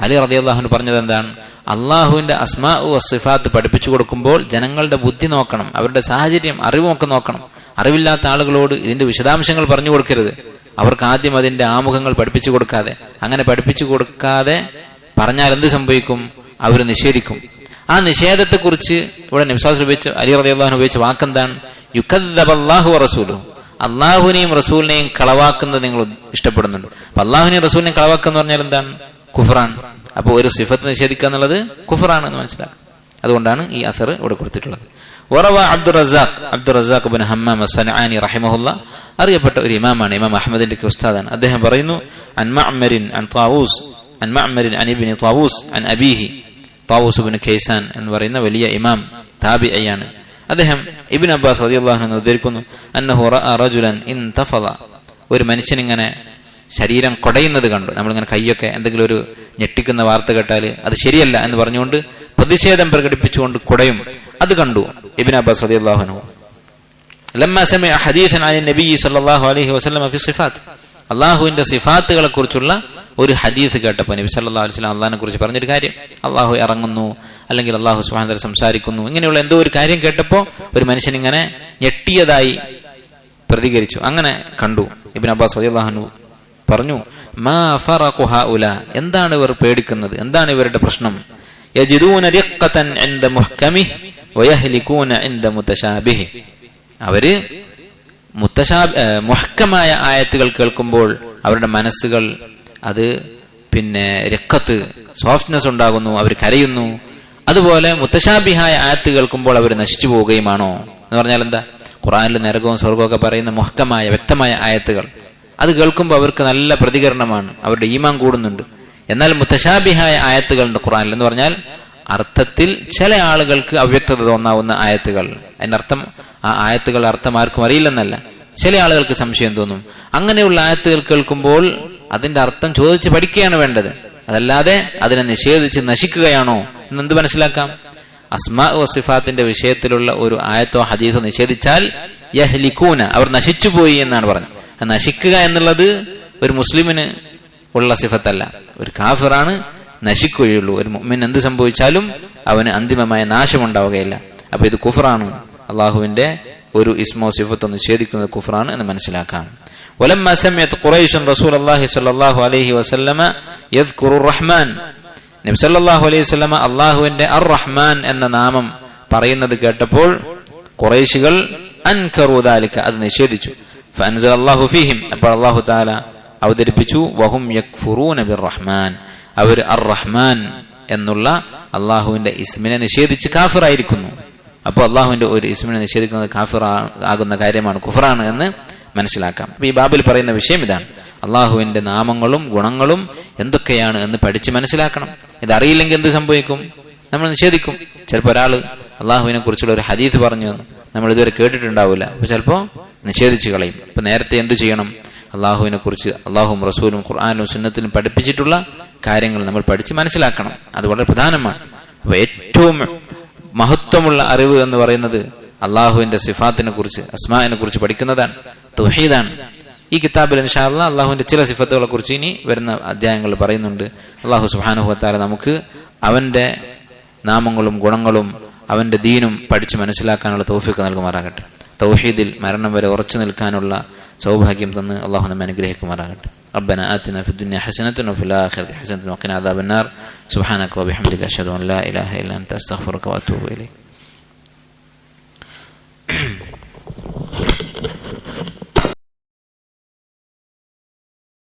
അലി റളിയല്ലാഹു അൻഹു പറഞ്ഞത് എന്താണ്? അള്ളാഹുവിന്റെ അസ്മാ സിഫാത്ത് പഠിപ്പിച്ചു കൊടുക്കുമ്പോൾ ജനങ്ങളുടെ ബുദ്ധി നോക്കണം, അവരുടെ സാഹചര്യം, അറിവുമൊക്കെ നോക്കണം. അറിവില്ലാത്ത ആളുകളോട് ഇതിന്റെ വിശദാംശങ്ങൾ പറഞ്ഞു കൊടുക്കരുത്. അവർക്ക് ആദ്യം അതിന്റെ ആമുഖങ്ങൾ പഠിപ്പിച്ചു കൊടുക്കാതെ, അങ്ങനെ പഠിപ്പിച്ചു കൊടുക്കാതെ പറഞ്ഞാൽ എന്ത് സംഭവിക്കും? അവർ നിഷേധിക്കും. ആ നിഷേധത്തെക്കുറിച്ച് ഇവിടെ നബി സല്ലല്ലാഹു അലൈഹി വസല്ലം അലി റളിയല്ലാഹു അൻഹു ഉപയോഗിച്ച വാക്കെന്താണ്? യുകദ്ദബല്ലാഹു വറസൂലുഹു, അള്ളാഹുവിനെയും റസൂലിനെയും കളവാക്കുന്നത് നിങ്ങൾ ഇഷ്ടപ്പെടുന്നുണ്ട്. അപ്പൊ അള്ളാഹുവിനെയും റസൂലിനെയും കളവാക്കുക എന്ന് പറഞ്ഞാൽ എന്താണ്? കുഫ്റാൻ. അപ്പൊ ഒരു സിഫത്ത് നിഷേധിക്കുക എന്നുള്ളത് കുഫ്റാണ് എന്ന് മനസ്സിലാക്കും. അതുകൊണ്ടാണ് ഈ അസർ ഇവിടെ കൊടുത്തിട്ടുള്ളത്. വറവ അബ്ദുറസാഖ് ഇബ്നു ഹമ്മാം അസ്സനആനി റഹിമഹുല്ലാ, അറിയപ്പെട്ട ഒരു ഇമാമാണ്, ഇമാം അഹ്മദിന്റെ ഉസ്താദാണ്. അദ്ദേഹം പറയുന്നു, അൻ മഅ്മരിൻ അൻ ഇബ്നു ത്വാവൂസ് അൻ അബീഹി, ത്വാവൂസ് ഇബ്നു കൈസാൻ എന്ന് പറയുന്ന വലിയ ഇമാം താബിഈയാണ്. അദ്ദേഹം ഇബ്നു അബ്ബാസ് റളിയല്ലാഹു അൻഹു ഉദ്ധരിക്കുന്നു, അന്നഹു റഅ റജുലൻ ഇൻതഫള, ഒരു മനുഷ്യനിങ്ങനെ ശരീരം കുടയുന്നത് കണ്ടു. നമ്മളിങ്ങനെ കൈയൊക്കെ എന്തെങ്കിലും ഒരു ഞെട്ടിക്കുന്ന വാർത്ത കേട്ടാൽ അത് ശരിയല്ല എന്ന് പറഞ്ഞുകൊണ്ട് പ്രതിഷേധം പ്രകടിപ്പിച്ചുകൊണ്ട് കുടയും. അത് കണ്ടു ഇബ്നു അബ്ബാസ് റളിയല്ലാഹു അൻഹു. ലമ്മ സമിഅ ഹദീസൻ അൻ നബി സല്ലല്ലാഹു അലൈഹി വസല്ലം ഫി സിഫാത്ത്, അല്ലാഹുവിന്റെ സിഫാത്തുകളെ കുറിച്ചുള്ള ഒരു ഹദീസ് കേട്ടപ്പോൾ നബി സല്ലല്ലാഹു അലൈഹി വസല്ലം അല്ലാഹുവിനെ കുറിച്ച് പറഞ്ഞൊരു കാര്യം, അല്ലാഹു ഇറങ്ങുന്നു അല്ലെങ്കിൽ അല്ലാഹു സുബ്ഹാനഹു വ തആല സംസാരിക്കുന്നു, ഇങ്ങനെയുള്ള എന്തോ ഒരു കാര്യം കേട്ടപ്പോൾ ഒരു മനുഷ്യൻ ഇങ്ങനെ ഞെട്ടിയതായി പ്രതികരിച്ചു. അങ്ങനെ കണ്ടു. ഇബ്നു അബ്ബാസ് റളിയല്ലാഹു അൻഹു പറഞ്ഞു, മാ ഫറഖു ഹൗല, എന്താണ് ഇവർ പേടിക്കുന്നത്, എന്താണ് ഇവരുടെ പ്രശ്നം? യജിദൂന റിഖ്ഖതൻ ഇൻദ മുഹ്കമിഹി വയഹ്ലികൂന ഇൻദ മുതശാബിഹി. അവര് മുഹ്കമായ ആയത്തുകൾ കേൾക്കുമ്പോൾ അവരുടെ മനസ്സുകൾ അത് റിഖ്ഖത്ത് സോഫ്റ്റ്നെസ് ഉണ്ടാകുന്നു, അവർ കരയുന്നു. അതുപോലെ മുത്തശാബിഹായ ആയത്ത് കേൾക്കുമ്പോൾ അവർ നശിച്ചു പോവുകയുമാണോ എന്ന് പറഞ്ഞാൽ എന്താ? ഖുർആനിൽ നരകവും സ്വർഗവും ഒക്കെ പറയുന്ന മുഹ്കമായ വ്യക്തമായ ആയത്തുകൾ അത് കേൾക്കുമ്പോൾ അവർക്ക് നല്ല പ്രതികരണമാണ്, അവരുടെ ഈമാൻ കൂടുന്നുണ്ട്. എന്നാൽ മുത്തശാബിഹായ ആയത്തുകളുണ്ട് ഖുർആനിൽ എന്ന് പറഞ്ഞാൽ അർത്ഥത്തിൽ ചില ആളുകൾക്ക് അവ്യക്തത തോന്നാവുന്ന ആയത്തുകൾ. അതിനർത്ഥം ആ ആയത്തുകൾ അർത്ഥം ആർക്കും അറിയില്ലെന്നല്ല, ചില ആളുകൾക്ക് സംശയം തോന്നും. അങ്ങനെയുള്ള ആയത്തുകൾ കേൾക്കുമ്പോൾ അതിന്റെ അർത്ഥം ചോദിച്ച് പഠിക്കുകയാണ് വേണ്ടത്, അതല്ലാതെ അതിനെ നിഷേധിച്ച് നശിക്കുകയാണോ എന്നെന്ത് മനസ്സിലാക്കാം? അസ്മാ വ സിഫാത്തിന്റെ വിഷയത്തിലുള്ള ഒരു ആയത്തോ ഹദീസോ നിഷേധിച്ചാൽ യഹ്ലികൂന, അവർ നശിച്ചുപോയി എന്നാണ് പറഞ്ഞത്. നശിക്കുക എന്നുള്ളത് ഒരു മുസ്ലിമിന് ഉള്ള സിഫത്തല്ല, ഒരു കാഫിറാണ് നശിക്കുകയുള്ളൂ. ഒരു മുഅ്മിൻ എന്ത് സംഭവിച്ചാലും അവന് അന്തിമമായ നാശമുണ്ടാവുകയില്ല. അപ്പൊ ഇത് കുഫറാണ്, അള്ളാഹുവിന്റെ ഒരു ഇസ്മോ സിഫത്തോ നിഷേധിക്കുന്നത് കുഫറാണ് എന്ന് മനസ്സിലാക്കാം. ولما سمعت قريش رسول الله صلى الله عليه وسلم يذكر الرحمن, നബി സല്ലല്ലാഹു അലൈഹി വസല്ലമ അല്ലാഹുവിന്റെ അർ റഹ്മാൻ എന്ന നാമം പറയുന്നത് കേട്ടപ്പോൾ ഖുറൈശികൾ അൻകറു ദാലിക, അത് നിഷേധിച്ചു. ഫഅൻസല അല്ലാഹു ഫീഹിം, അപ്പോൾ അല്ലാഹു തആല അവതരിപ്പിച്ചു വഹും യക്ഫുറൂന ബിർറഹ്മാൻ, അവർ അർ റഹ്മാൻ എന്നുള്ള അല്ലാഹുവിന്റെ ഇസ്മിനെ നിഷേധിച്ച് കാഫിറായിരിക്കുന്നു. അപ്പോൾ അല്ലാഹുവിന്റെ ഒരു ഇസ്മിനെ നിഷേധിക്കുന്നത് കാഫിർ ആകുന്ന കാര്യമാണ്, കുഫറാണ് എന്ന് മനസ്സിലാക്കാം. അപ്പൊ ഈ ബാബിൽ പറയുന്ന വിഷയം ഇതാണ്, അള്ളാഹുവിന്റെ നാമങ്ങളും ഗുണങ്ങളും എന്തൊക്കെയാണ് എന്ന് പഠിച്ച് മനസ്സിലാക്കണം. ഇതറിയില്ലെങ്കിൽ എന്ത് സംഭവിക്കും? നമ്മൾ നിഷേധിക്കും. ചിലപ്പോൾ ഒരാള് അള്ളാഹുവിനെ കുറിച്ചുള്ള ഒരു ഹദീസ് പറഞ്ഞു നമ്മൾ ഇതുവരെ കേട്ടിട്ടുണ്ടാവില്ല, അപ്പൊ ചിലപ്പോൾ നിഷേധിച്ച് കളയും. അപ്പൊ നേരത്തെ എന്തു ചെയ്യണം? അള്ളാഹുവിനെ കുറിച്ച് അള്ളാഹുവും റസൂലും ഖുർആനും സുന്നത്തിലും പഠിപ്പിച്ചിട്ടുള്ള കാര്യങ്ങൾ നമ്മൾ പഠിച്ച് മനസ്സിലാക്കണം. അത് വളരെ പ്രധാനമാണ്. അപ്പൊ ഏറ്റവും മഹത്വമുള്ള അറിവ് എന്ന് പറയുന്നത് അള്ളാഹുവിന്റെ സിഫാത്തിനെ കുറിച്ച്, അസ്മാഇനെ കുറിച്ച് പഠിക്കുന്നതാണ്, തൗഹീദാണ്. ഈ കിതാബിൽ ഇൻഷാ അല്ലാഹ് അള്ളാഹുവിന്റെ ചില സിഫത്തുകളെ കുറിച്ച് ഇനി വരുന്ന അധ്യായങ്ങളിൽ പറയുന്നുണ്ട്. അള്ളാഹു സുബ്ഹാനഹു വ തആല നമുക്ക് അവന്റെ നാമങ്ങളും ഗുണങ്ങളും അവന്റെ ദീനും പഠിച്ച് മനസ്സിലാക്കാനുള്ള തൗഫീഖ് നൽകുമാറാകട്ടെ. തൗഹീദിൽ മരണം വരെ ഉറച്ചു നിൽക്കാനുള്ള സൗഭാഗ്യം തന്ന് അള്ളാഹു നമ്മെ അനുഗ്രഹിക്കുമാറാകട്ടെ. ربنا آتنا في الدنيا حسنة وفي الآخرة حسنة وقنا عذاب النار سبحانك وبحمدك أشهد أن لا إله إلا أنت أستغفرك وأتوب إليك.